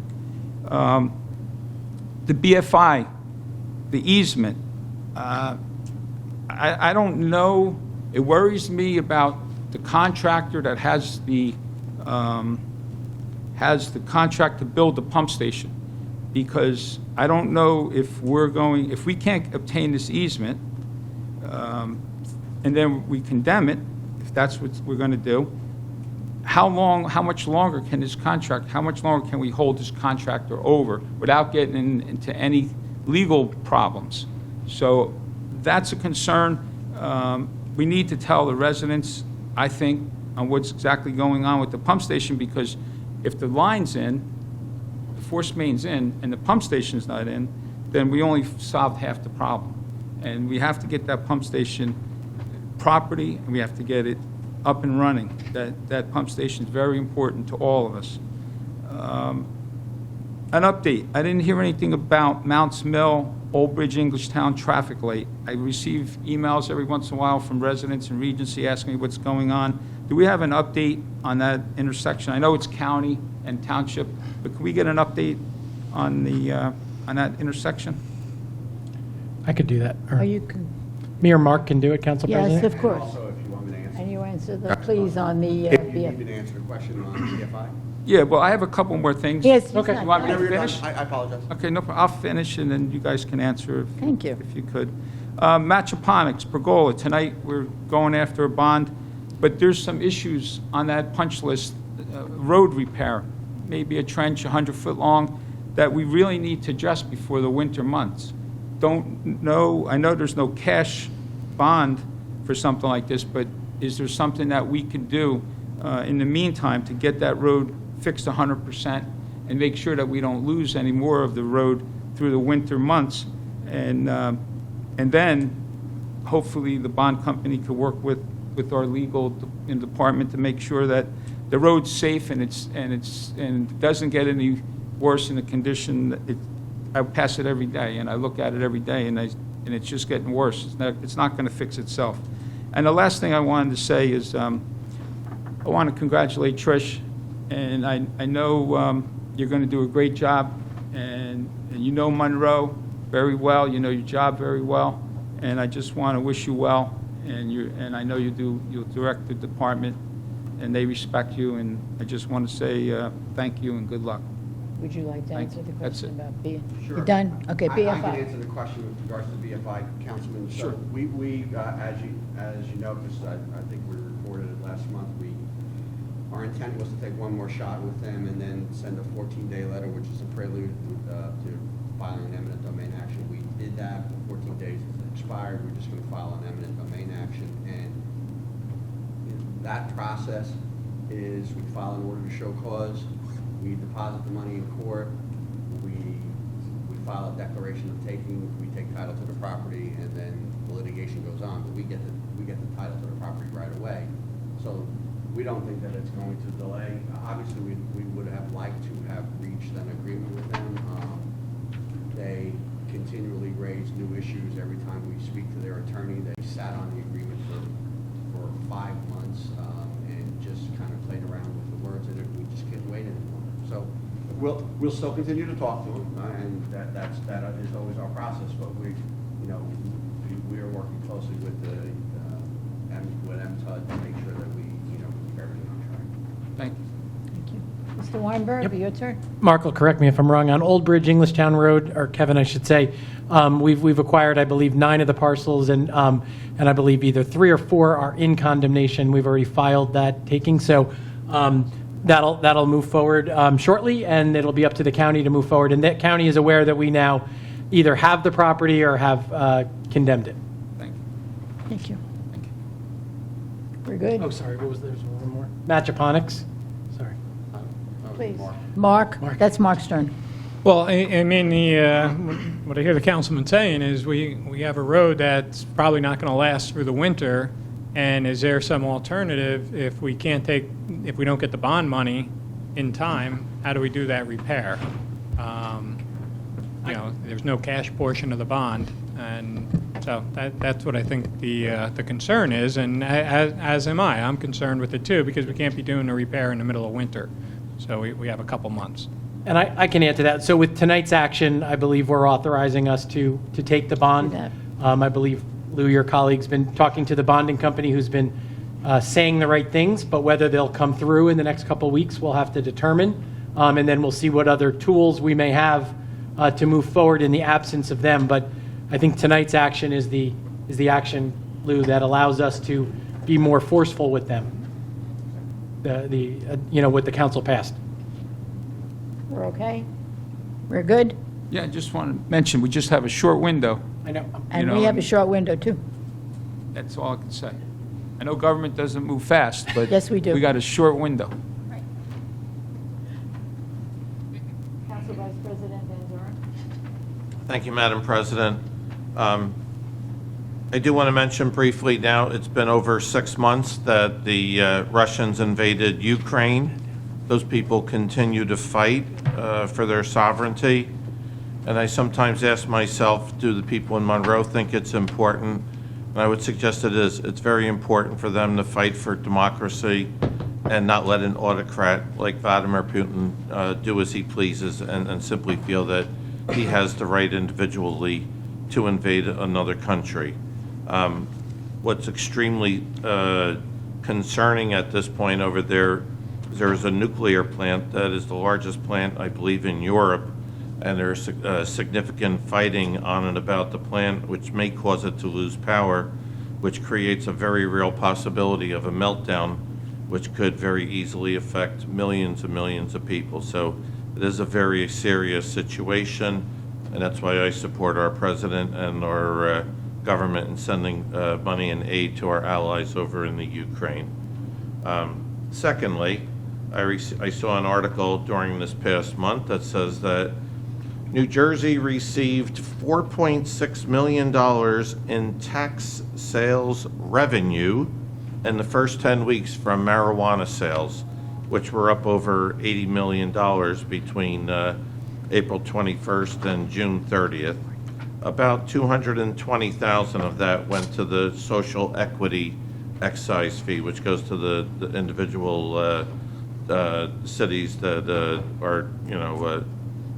E: The BFI, the easement, I don't know. It worries me about the contractor that has the contract to build the pump station, because I don't know if we can't obtain this easement, and then we condemn it, if that's what we're going to do. How much longer can this contract, how much longer can we hold this contractor over without getting into any legal problems? So that's a concern. We need to tell the residents, I think, on what's exactly going on with the pump station, because if the line's in, the force main's in, and the pump station's not in, then we only solved half the problem. And we have to get that pump station property, and we have to get it up and running. That pump station is very important to all of us. An update. I didn't hear anything about Mounts Mill, Old Bridge, Englishtown traffic light. I receive emails every once in a while from residents in Regency asking me what's going on. Do we have an update on that intersection? I know it's county and township, but can we get an update on that intersection?
N: I could do that. Or
A: You can,
N: me or Mark can do it, Council President?
A: yes, of course.
C: Also, if you want me to answer.
A: And you answer the, please, on the
C: You need me
A: BFI.
C: to answer the question on BFI?
E: Yeah, well, I have a couple more things.
A: Yes, he's
E: Okay,
A: not
E: you want me to
C: Whenever you're done,
E: finish?
C: I apologize.
E: Okay, no problem. I'll finish, and then you guys can answer
A: Thank you.
E: if you could. Matchaponics, Pergola, tonight we're going after a bond, but there's some issues on that punch list road repair, maybe a trench 100 foot long, that we really need to address before the winter months. Don't know, I know there's no cash bond for something like this, but is there something that we could do in the meantime to get that road fixed 100% and make sure that we don't lose any more of the road through the winter months? And then hopefully the bond company could work with our legal department to make sure that the road's safe and it doesn't get any worse in the condition. I pass it every day and I look at it every day and it's just getting worse. It's not going to fix itself. And the last thing I wanted to say is I want to congratulate Trish, and I know you're going to do a great job, and you know Monroe very well, you know your job very well, and I just want to wish you well, and I know you'll direct the department, and they respect you, and I just want to say thank you and good luck.
A: Would you like to
E: Thank
A: answer
E: you.
A: the
E: That's
A: question
E: it.
A: about BFI?
C: Sure.
A: You're done? Okay,
C: I can
A: BFI.
C: answer the question with regards to BFI, Councilman. So
E: Sure.
C: we as you know, because I think we reported it last month, our intent was to take one more shot with them and then send a 14-day letter, which is a prelude to filing an eminent domain action. We did that. The 14 days has expired. We're just going to file an eminent domain action, and that process is we file an order to show cause, we deposit the money in court, we file a declaration of taking, we take title to the property, and then the litigation goes on. But we get the title to the property right away. So we don't think that it's going to delay. Obviously, we would have liked to have reached an agreement with them. They continually raise new issues every time we speak to their attorney. They sat on the agreement for 5 months and just kind of played around with the words, and we just couldn't wait anymore. So we'll still continue to talk to them, and that is always our process. But we are working closely with MTUD to make sure that we keep everything on track.
E: Thank you.
A: Mr. Weinberg, your turn.
N: Mark will correct me if I'm wrong. On Old Bridge, Englishtown Road, or Kevin, I should say, we've acquired, I believe, 9 of the parcels, and I believe either 3 or 4 are in condemnation. We've already filed that taking, so that'll move forward shortly, and it'll be up to the county to move forward. And that county is aware that we now either have the property or have condemned it.
E: Thank you.
A: Thank you. We're good?
N: Oh, sorry, what was there? Was one more? Matchaponics. Sorry.
A: Please. Mark, that's Mark's turn.
O: Well, I mean, what I hear the councilman saying is we have a road that's probably not going to last through the winter, and is there some alternative if we don't get the bond money in time? How do we do that repair? There's no cash portion of the bond, and so that's what I think the concern is, and as am I. I'm concerned with it too, because we can't be doing a repair in the middle of winter, so we have a couple months.
N: And I can add to that. So with tonight's action, I believe we're authorizing us to take the bond. I believe, Lou, your colleague's been talking to the bonding company who's been saying the right things, but whether they'll come through in the next couple of weeks, we'll have to determine. And then we'll see what other tools we may have to move forward in the absence of them. But I think tonight's action is the action, Lou, that allows us to be more forceful with them. What the council passed.
A: We're okay? We're good?
E: Yeah, I just want to mention, we just have a short window.
N: I know.
A: And we have a short window, too.
E: That's all I can say. I know government doesn't move fast, but
A: Yes, we do.
E: we got a short window.
A: Council Vice President Van Doren.
G: Thank you, Madam President. I do want to mention briefly now, it's been over 6 months that the Russians invaded Ukraine. Those people continue to fight for their sovereignty. And I sometimes ask myself, do the people in Monroe think it's important? And I would suggest it is. It's very important for them to fight for democracy and not let an autocrat like Vladimir Putin do as he pleases and simply feel that he has the right individually to invade another country. What's extremely concerning at this point over there is a nuclear plant that is the largest plant, I believe, in Europe, and there's significant fighting on and about the plant, which may cause it to lose power, which creates a very real possibility of a meltdown, which could very easily affect millions and millions of people. So it is a very serious situation, and that's why I support our president and our government in sending money and aid to our allies over in the Ukraine. Secondly, I saw an article during this past month that says that New Jersey received $4.6 million in tax sales revenue in the first 10 weeks from marijuana sales, which were up over $80 million between April 21st and June 30th. About 220,000 of that went to the social equity excise fee, which goes to the individual cities that are,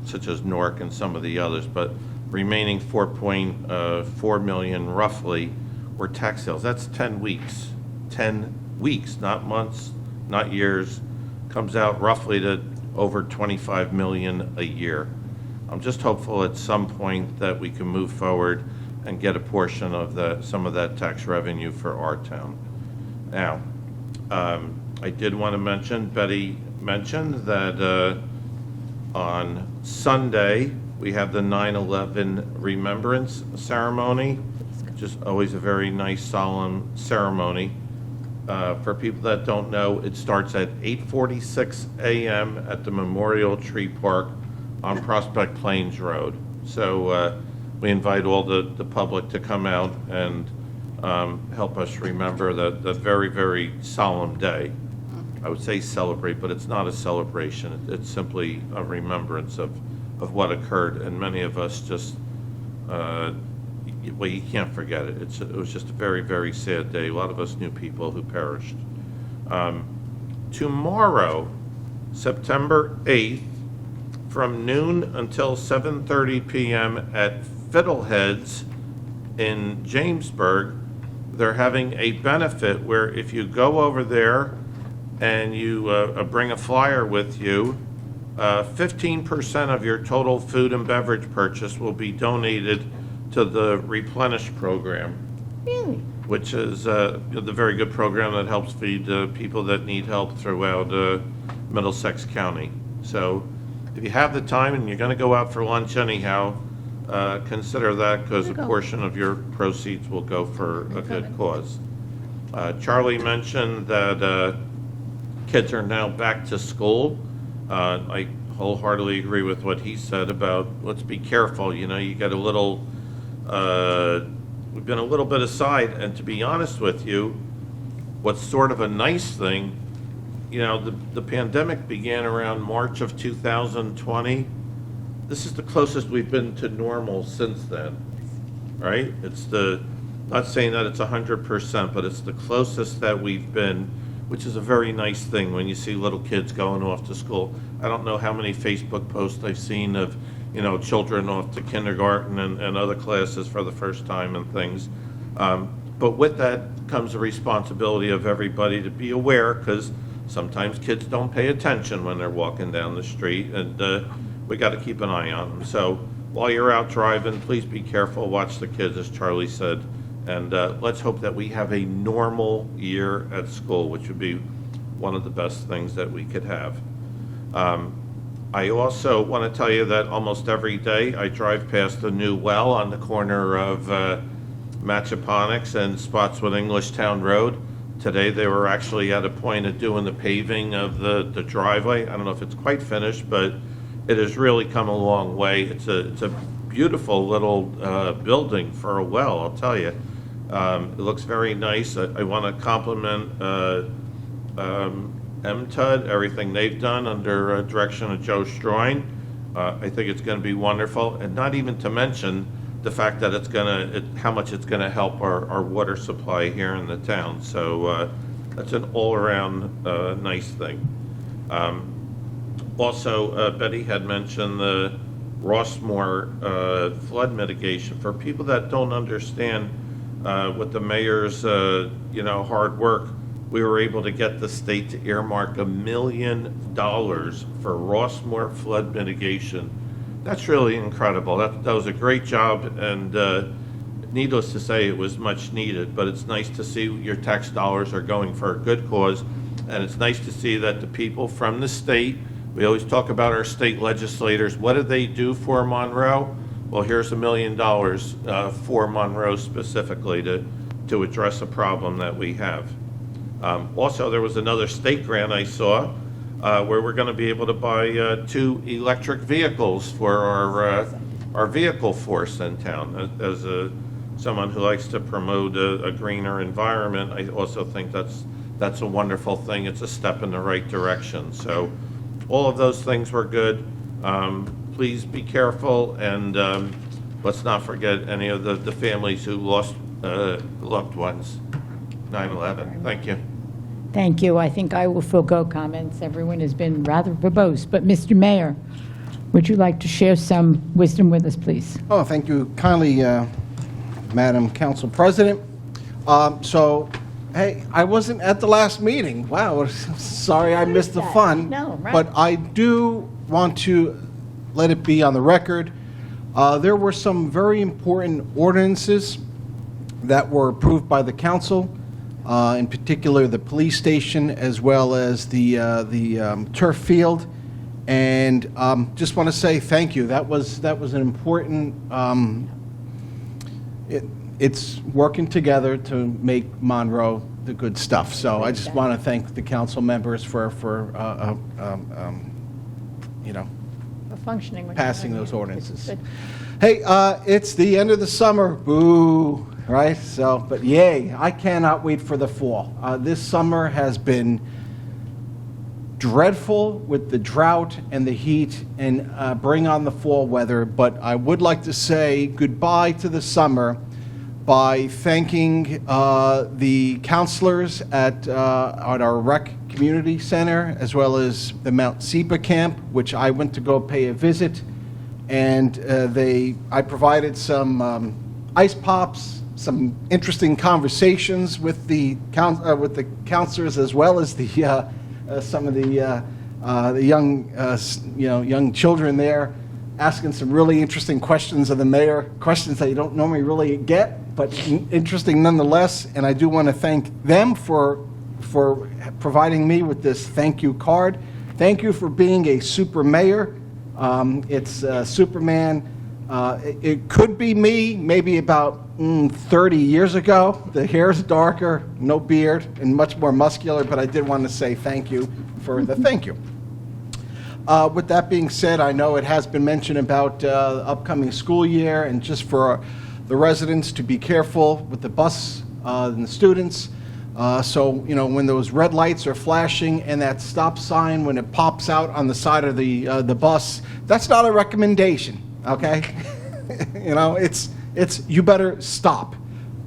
G: such as Newark and some of the others, but remaining 4.4 million roughly were tax sales. That's 10 weeks. 10 weeks, not months, not years. Comes out roughly to over 25 million a year. I'm just hopeful at some point that we can move forward and get a portion of some of that tax revenue for our town. Now, I did want to mention, Betty mentioned that on Sunday, we have the 9/11 Remembrance Ceremony, which is always a very nice, solemn ceremony. For people that don't know, it starts at 8:46 a.m. at the Memorial Tree Park on Prospect Plains Road. So we invite all the public to come out and help us remember that very, very solemn day. I would say celebrate, but it's not a celebration. It's simply a remembrance of what occurred, and many of us just, you can't forget it. It was just a very, very sad day. A lot of us knew people who perished. Tomorrow, September 8th, from noon until 7:30 p.m. at Fiddleheads in Jamesburg, they're having a benefit where if you go over there and you bring a flyer with you, 15% of your total food and beverage purchase will be donated to the Replenish program.
A: Really?
G: Which is the very good program that helps feed people that need help throughout Middlesex County. So if you have the time and you're going to go out for lunch anyhow, consider that, because a portion of your proceeds will go for a good cause. Charlie mentioned that kids are now back to school. I wholeheartedly agree with what he said about let's be careful. You get a little, we've been a little bit aside, and to be honest with you, what's sort of a nice thing, the pandemic began around March of 2020. This is the closest we've been to normal since then, right? Not saying that it's 100%, but it's the closest that we've been, which is a very nice thing when you see little kids going off to school. I don't know how many Facebook posts I've seen of, children off to kindergarten and other classes for the first time and things. But with that comes the responsibility of everybody to be aware, because sometimes kids don't pay attention when they're walking down the street, and we got to keep an eye on them. So while you're out driving, please be careful, watch the kids, as Charlie said. And let's hope that we have a normal year at school, which would be one of the best things that we could have. I also want to tell you that almost every day I drive past a new well on the corner of Matchaponix and Spotswood Englishtown Road. Today they were actually at a point of doing the paving of the driveway. I don't know if it's quite finished, but it has really come a long way. It's a beautiful little building for a well, I'll tell you. It looks very nice. I want to compliment MTUD, everything they've done under direction of Joe Stroin. I think it's going to be wonderful, and not even to mention the fact that how much it's going to help our water supply here in the town. So that's an all-around nice thing. Also, Betty had mentioned the Rossmore flood mitigation. For people that don't understand with the mayor's hard work, we were able to get the state to earmark $1 million for Rossmore flood mitigation. That's really incredible. That was a great job, and needless to say, it was much needed, but it's nice to see your tax dollars are going for a good cause. And it's nice to see that the people from the state, we always talk about our state legislators, what do they do for Monroe? Well, here's $1 million for Monroe specifically to address a problem that we have. Also, there was another state grant I saw where we're going to be able to buy 2 electric vehicles for our vehicle force in town. As someone who likes to promote a greener environment, I also think that's a wonderful thing. It's a step in the right direction. So all of those things were good. Please be careful, and let's not forget any of the families who lost loved ones. 9/11. Thank you.
A: Thank you. I think I will forego comments. Everyone has been rather verbose. But Mr. Mayor, would you like to share some wisdom with us, please?
D: Oh, thank you kindly, Madam Council President. So, hey, I wasn't at the last meeting. Wow, sorry I missed the fun.
A: No, right.
D: But I do want to let it be on the record. There were some very important ordinances that were approved by the council, in particular the police station as well as the turf field. And just want to say thank you. That was an important. It's working together to make Monroe the good stuff. So I just want to thank the council members for
A: Functioning.
D: passing those ordinances. Hey, it's the end of the summer. Boo, right? So, but yay, I cannot wait for the fall. This summer has been dreadful with the drought and the heat, and bring on the fall weather. But I would like to say goodbye to the summer by thanking the counselors at our rec community center, as well as the Mount Sepa camp, which I went to go pay a visit. And I provided some ice pops, some interesting conversations with the counselors, as well as the some of the young young children there, asking some really interesting questions of the mayor, questions that you don't normally really get, but interesting nonetheless. And I do want to thank them for providing me with this thank you card. Thank you for being a super mayor. It's Superman. It could be me, maybe about 30 years ago. The hair's darker, no beard, and much more muscular, but I did want to say thank you for the thank you. With that being said, I know it has been mentioned about upcoming school year, and just for the residents to be careful with the bus and the students. So, when those red lights are flashing and that stop sign, when it pops out on the side of the bus, that's not a recommendation, okay? It's you better stop.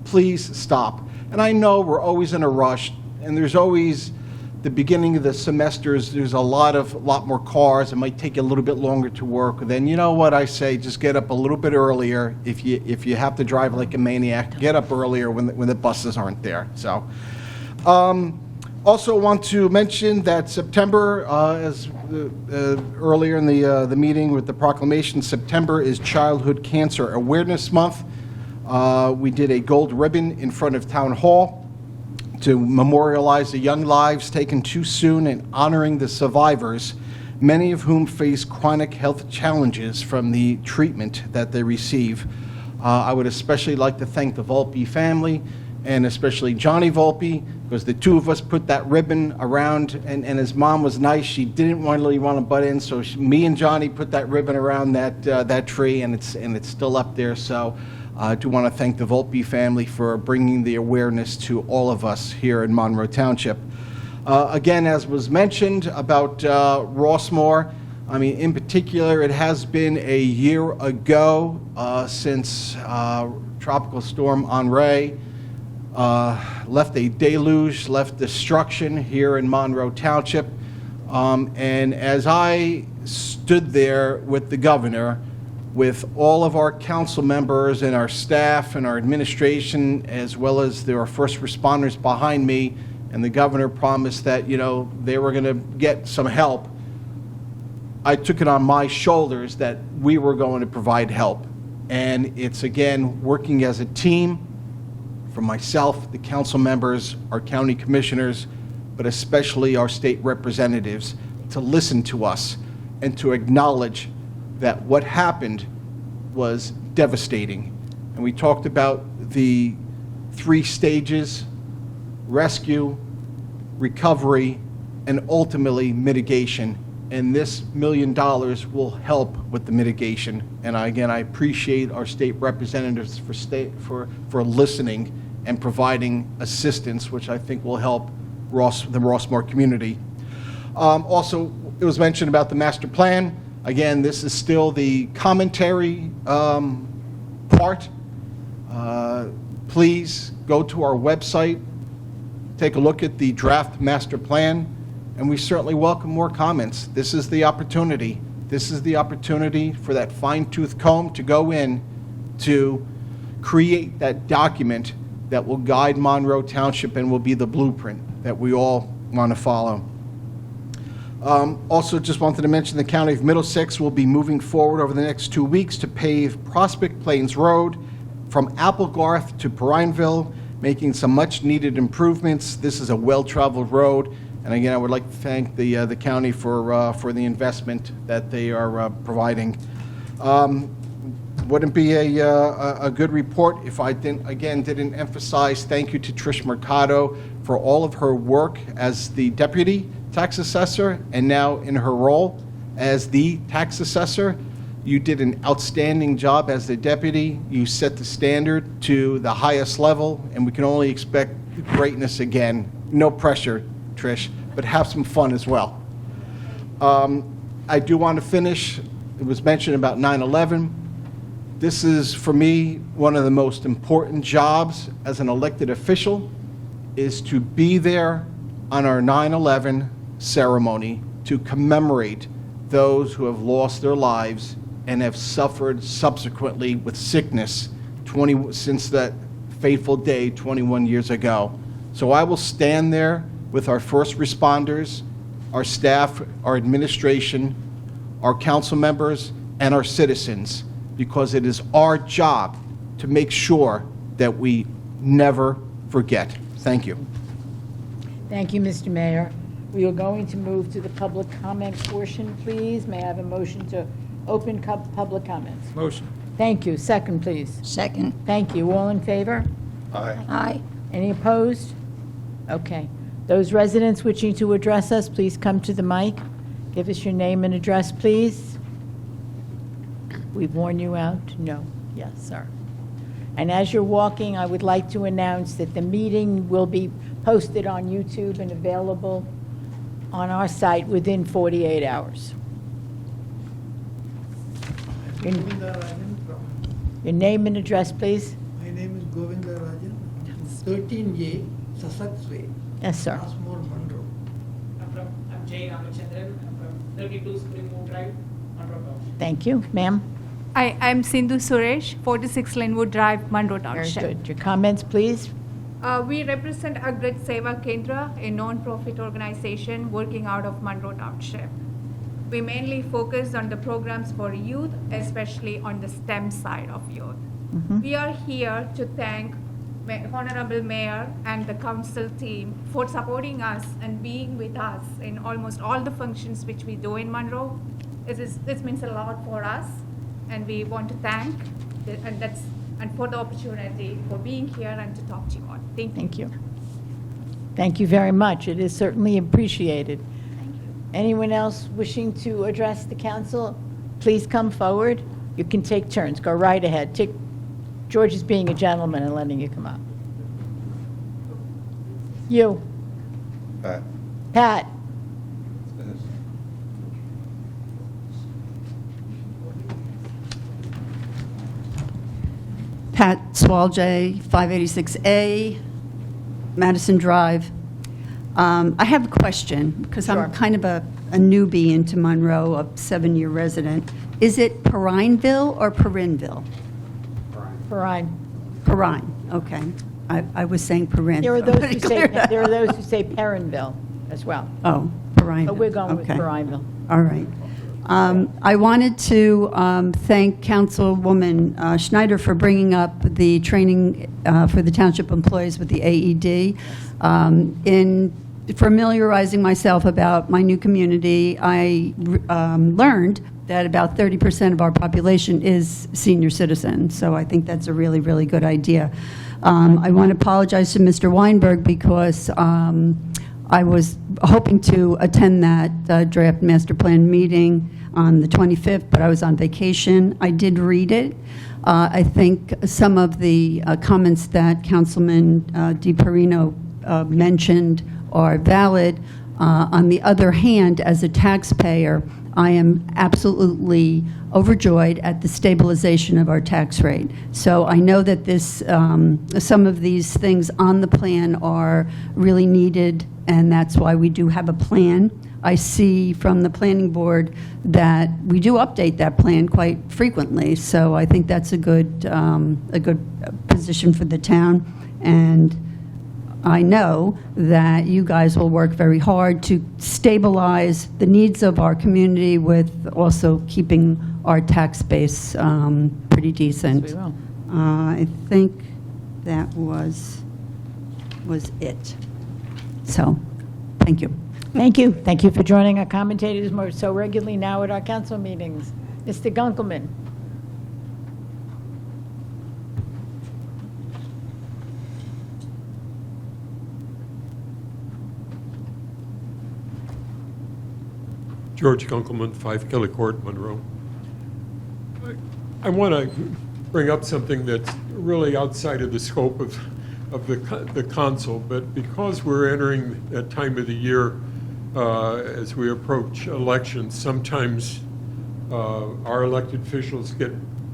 D: Please stop. And I know we're always in a rush, and there's always the beginning of the semesters, there's a lot more cars. It might take you a little bit longer to work. Then you know what I say, just get up a little bit earlier. If you have to drive like a maniac, get up earlier when the buses aren't there. So, also want to mention that September, as earlier in the meeting with the proclamation, September is Childhood Cancer Awareness Month. We did a gold ribbon in front of Town Hall to memorialize the young lives taken too soon and honoring the survivors, many of whom face chronic health challenges from the treatment that they receive. I would especially like to thank the Volpe family, and especially Johnny Volpe, because the two of us put that ribbon around, and his mom was nice. She didn't really want to butt in, so me and Johnny put that ribbon around that tree, and it's still up there. So I do want to thank the Volpe family for bringing the awareness to all of us here in Monroe Township. Again, as was mentioned about Rossmore, I mean, in particular, it has been a year ago since Tropical Storm Henri left a deluge, left destruction here in Monroe Township. And as I stood there with the governor, with all of our council members and our staff and our administration, as well as our first responders behind me, and the governor promised that, they were going to get some help, I took it on my shoulders that we were going to provide help. And it's, again, working as a team, from myself, the council members, our county commissioners, but especially our state representatives, to listen to us and to acknowledge that what happened was devastating. And we talked about the 3 stages: rescue, recovery, and ultimately mitigation. And this $1 million will help with the mitigation. And again, I appreciate our state representatives for listening and providing assistance, which I think will help the Rossmore community. Also, it was mentioned about the master plan. Again, this is still the commentary part. Please go to our website, take a look at the draft master plan, and we certainly welcome more comments. This is the opportunity. This is the opportunity for that fine-tooth comb to go in to create that document that will guide Monroe Township and will be the blueprint that we all want to follow. Also, just wanted to mention the County of Middlesex will be moving forward over the next 2 weeks to pave Prospect Plains Road from Applegarth to Perineville, making some much-needed improvements. This is a well-traveled road, and again, I would like to thank the county for the investment that they are providing. Wouldn't be a good report if I didn't emphasize thank you to Trish Mercado for all of her work as the deputy tax assessor and now in her role as the tax assessor. You did an outstanding job as the deputy. You set the standard to the highest level, and we can only expect greatness again. No pressure, Trish, but have some fun as well. I do want to finish. It was mentioned about 9/11. This is, for me, one of the most important jobs as an elected official, is to be there on our 9/11 ceremony to commemorate those who have lost their lives and have suffered subsequently with sickness since that fateful day 21 years ago. So I will stand there with our first responders, our staff, our administration, our council members, and our citizens, because it is our job to make sure that we never forget. Thank you.
A: Thank you, Mr. Mayor. We are going to move to the public comment portion, please. May I have a motion to open public comments?
E: Motion.
A: Thank you. Second, please.
F: Second.
A: Thank you. All in favor?
G: Aye.
F: Aye.
A: Any opposed? Okay. Those residents wishing to address us, please come to the mic. Give us your name and address, please. We've worn you out? No. Yes, sir. And as you're walking, I would like to announce that the meeting will be posted on YouTube and available on our site within 48 hours. Your name and address, please.
Q: My name is Govinda Rajan, 13A, Sussex Way.
A: Yes, sir.
Q: Rossmore, Monroe.
R: I'm Jay Ramachandran. I'm from 32 Springwood Drive, Monroe Township.
A: Thank you. Ma'am?
S: I'm Sindhu Suresh, 46 Linwood Drive, Monroe
A: Very
S: Township.
A: good. Your comments, please.
S: We represent Agrit Seva Kendra, a non-profit organization working out of Monroe Township. We mainly focus on the programs for youth, especially on the STEM side of youth. We are here to thank Honorable Mayor and the council team for supporting us and being with us in almost all the functions which we do in Monroe. This means a lot for us, and we want to thank and for the opportunity for being here and to talk to you all. Thank you.
A: Thank you very much. It is certainly appreciated. Anyone else wishing to address the council, please come forward. You can take turns. Go right ahead. George is being a gentleman and letting you come up. You. Pat.
P: Pat Swalje, 586A, Madison Drive. I have a question, because
A: Sure.
P: I'm kind of a newbie into Monroe, a 7-year resident. Is it Perineville or Perineville?
A: Perrine.
P: Perrine, okay. I was saying Perineville.
A: There are those who say Perrineville as well.
P: Oh, Perineville.
A: But we're going with
P: okay.
A: Perineville.
P: All right. I wanted to thank Councilwoman Schneider for bringing up the training for the township employees with the AED. In familiarizing myself about my new community, I learned that about 30% of our population is senior citizens. So I think that's a really, really good idea. I want to apologize to Mr. Weinberg because I was hoping to attend that draft master plan meeting on the 25th, but I was on vacation. I did read it. I think some of the comments that Councilman DiPerino mentioned are valid. On the other hand, as a taxpayer, I am absolutely overjoyed at the stabilization of our tax rate. So I know that this, some of these things on the plan are really needed, and that's why we do have a plan. I see from the planning board that we do update that plan quite frequently, so I think that's a good position for the town. And I know that you guys will work very hard to stabilize the needs of our community with also keeping our tax base pretty decent.
A: Yes, we will.
P: I think that was it. So, thank you.
A: Thank you. Thank you for joining our commentators so regularly now at our council meetings. Mr. Gunkelman.
M: George Gunkelman, 5 Kelly Court, Monroe. I want to bring up something that's really outside of the scope of the council, but because we're entering that time of the year as we approach elections, sometimes our elected officials get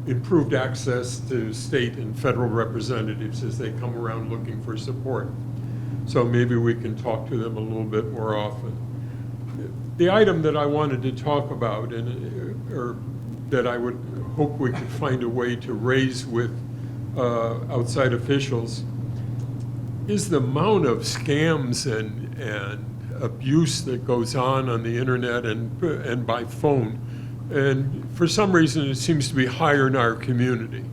M: improved access to state and federal representatives as they come around looking for support. So maybe we can talk to them a little bit more often. The item that I wanted to talk about, or that I would hope we could find a way to raise with outside officials, is the amount of scams and abuse that goes on the internet and by phone. And for some reason, it seems to be higher in our community.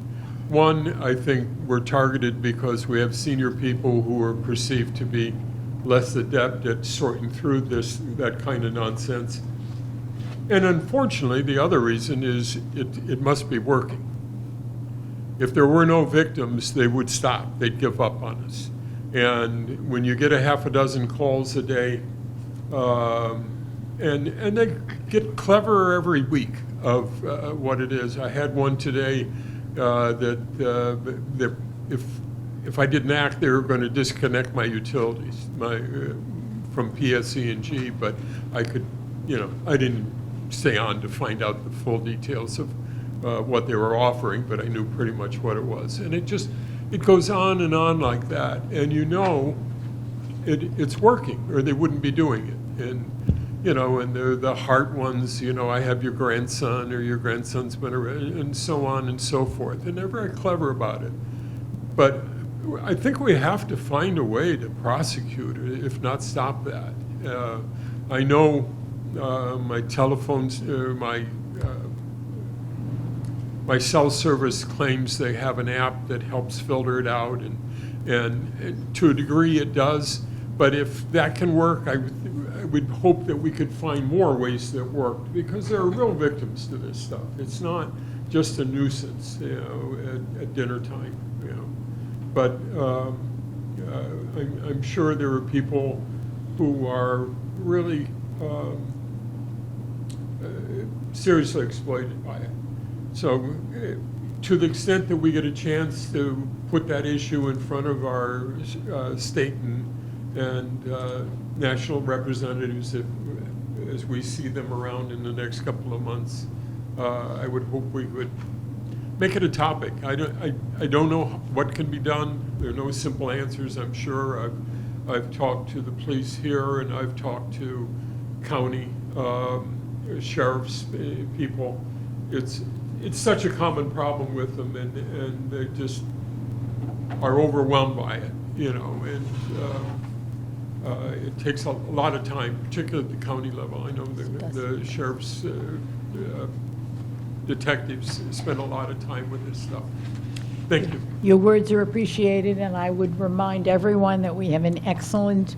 M: One, I think we're targeted because we have senior people who are perceived to be less adept at sorting through that kind of nonsense. And unfortunately, the other reason is it must be working. If there were no victims, they would stop. They'd give up on us. And when you get a half a dozen calls a day, and they get cleverer every week of what it is. I had one today that if I didn't act, they were going to disconnect my utilities from PSE&G, but I could, I didn't stay on to find out the full details of what they were offering, but I knew pretty much what it was. And it goes on and on like that, and it's working, or they wouldn't be doing it. And and the heart ones, I have your grandson, or your grandson's been around, and so on and so forth. And they're very clever about it. But I think we have to find a way to prosecute it, if not stop that. I know my telephones, my cell service claims they have an app that helps filter it out, and to a degree it does. But if that can work, I would hope that we could find more ways that work, because there are real victims to this stuff. It's not just a nuisance, at dinner time, But I'm sure there are people who are really seriously exploited by it. So to the extent that we get a chance to put that issue in front of our state and national representatives, as we see them around in the next couple of months, I would hope we would make it a topic. I don't know what can be done. There are no simple answers, I'm sure. I've talked to the police here, and I've talked to county sheriff's people. It's such a common problem with them, and they just are overwhelmed by it, and it takes a lot of time, particularly at the county level. I know the sheriff's detectives spend a lot of time with this stuff. Thank you.
A: Your words are appreciated, and I would remind everyone that we have an excellent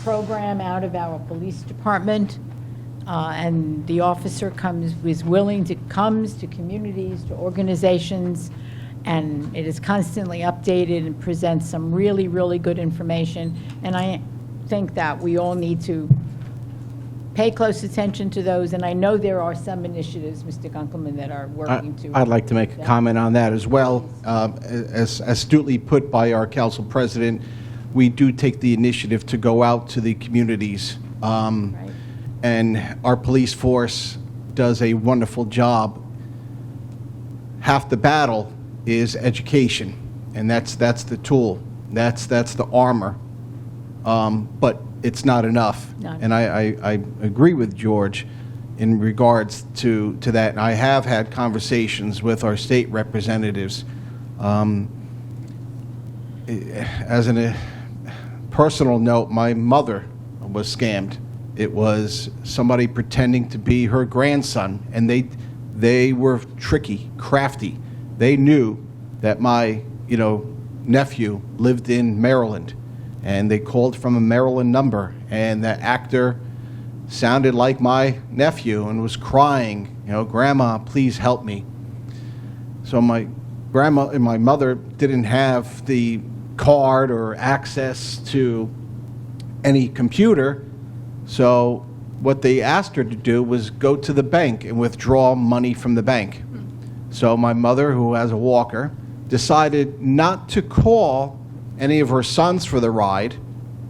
A: program out of our police department, and the officer comes to communities, to organizations, and it is constantly updated and presents some really, really good information. And I think that we all need to pay close attention to those, and I know there are some initiatives, Mr. Gunkelman, that are working to...
D: I'd like to make a comment on that as well. As astutely put by our council president, we do take the initiative to go out to the communities. And our police force does a wonderful job. Half the battle is education, and that's the tool. That's the armor. But it's not enough. And I agree with George in regards to that. And I have had conversations with our state representatives. As a personal note, my mother was scammed. It was somebody pretending to be her grandson, and they were tricky, crafty. They knew that my nephew lived in Maryland, and they called from a Maryland number, and the actor sounded like my nephew and was crying, "Grandma, please help me." So my grandma and my mother didn't have the card or access to any computer, so what they asked her to do was go to the bank and withdraw money from the bank. So my mother, who has a walker, decided not to call any of her sons for the ride,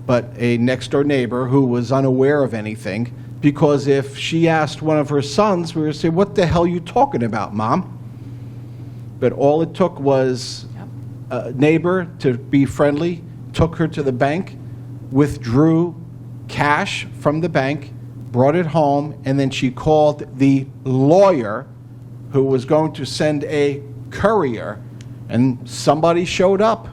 D: but a next-door neighbor who was unaware of anything, because if she asked one of her sons, we were going to say, "What the hell are you talking about, Mom?" But all it took was a neighbor to be friendly, took her to the bank, withdrew cash from the bank, brought it home, and then she called the lawyer who was going to send a courier, and somebody showed up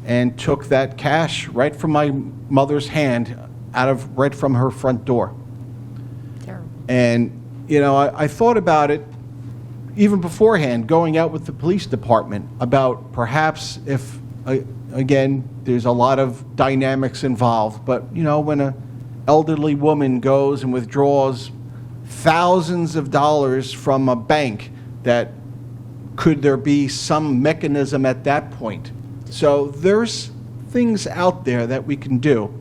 D: and took that cash right from my mother's hand, right from her front door.
A: Terrible.
D: And, I thought about it even beforehand, going out with the police department, about perhaps if, again, there's a lot of dynamics involved, but, when an elderly woman goes and withdraws thousands of dollars from a bank, that could there be some mechanism at that point? So there's things out there that we can do.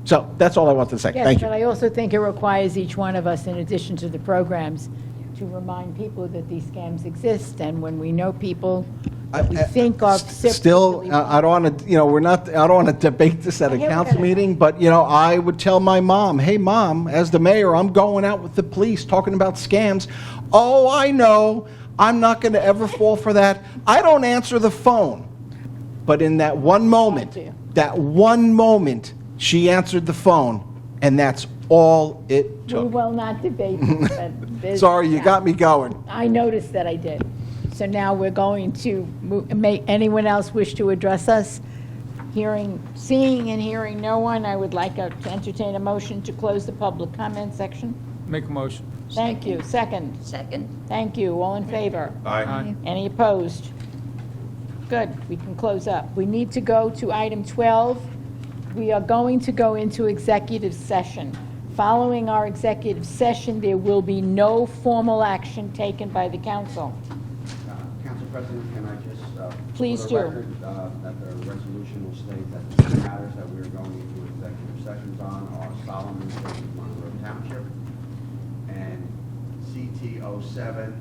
D: So that's all I want to say.
A: Yes,
D: Thank you.
A: but I also think it requires each one of us, in addition to the programs, to remind people that these scams exist, and when we know people that we think are
D: Still, I don't want to, I don't want to debate this at a
A: I hear what
D: council
A: you're saying.
D: meeting, but, I would tell my mom, "Hey, Mom, as the mayor, I'm going out with the police talking about scams." "Oh, I know. I'm not going to ever fall for that. I don't answer the phone." But in that one moment, she answered the phone, and that's all it
A: We
D: took.
A: will not debate this, but there's-
D: Sorry, you got me going.
A: I noticed that I did. So now we're going to make anyone else wish to address us? Seeing and hearing no one, I would like to entertain a motion to close the public comment section.
E: Make a motion.
A: Thank you. Second.
F: Second.
A: Thank you. All in favor?
G: Aye.
A: Any opposed? Good, we can close up. We need to go to item 12. We are going to go into executive session. Following our executive session, there will be no formal action taken by the council.
C: Council President, can I just,
A: Please
C: for
A: do.
C: the record, that the resolution will state that the two matters that we're going into executive sessions on are Solomon versus Monroe Township and CT07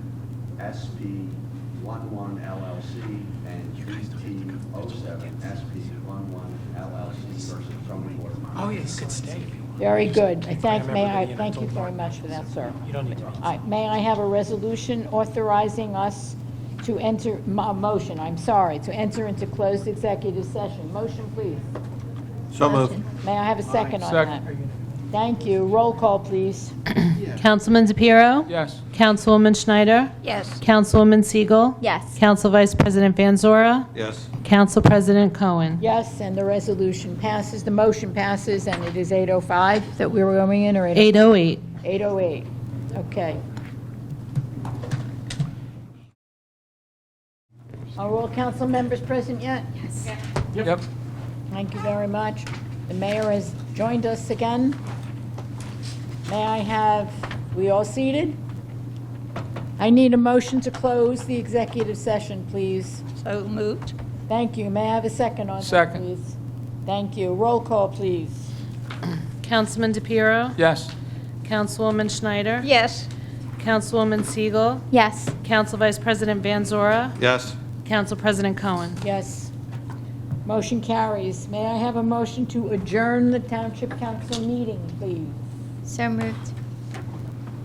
C: SP11 LLC and GT07 SP11 LLC versus zoning board.
R: Oh, yeah, you could stay.
A: Very good. I thank
R: Remember
A: you
R: the
A: very much for that, sir.
R: You don't need to.
A: All right, may I have a resolution authorizing us to enter, a motion, to enter into closed executive session? Motion, please.
G: So moved.
A: May I have a second on that?
E: Second.
A: Thank you. Roll call, please.
B: Councilman DePiero?
E: Yes.
B: Councilwoman Schneider?
F: Yes.
B: Councilwoman Siegel?
J: Yes.
B: Council Vice President Van Zora?
G: Yes.
B: Council President Cohen?
A: Yes, and the resolution passes, the motion passes, and it is 8:05 that we were going in, or
B: 8:08.
A: 8:08. Okay. Are all council members present yet? Yes.
E: Yep.
A: Thank you very much. The mayor has joined us again. May I have, we all seated? I need a motion to close the executive session, please.
F: So moved.
A: Thank you. May I have a second on that,
E: Second.
A: please? Thank you. Roll call, please.
B: Councilman DePiero?
E: Yes.
B: Councilwoman Schneider?
F: Yes.
B: Councilwoman Siegel?
J: Yes.
B: Council Vice President Van Zora?
G: Yes.
B: Council President Cohen?
A: Yes. Motion carries. May I have a motion to adjourn the Township Council meeting, please?
J: So moved.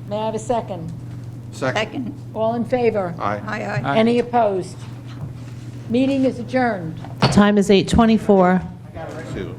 A: May I have a second?
F: Second.
A: All in favor?
G: Aye.
F: Aye, aye.
A: Any opposed? Meeting is adjourned.
B: The time is 8:24.
G: Two.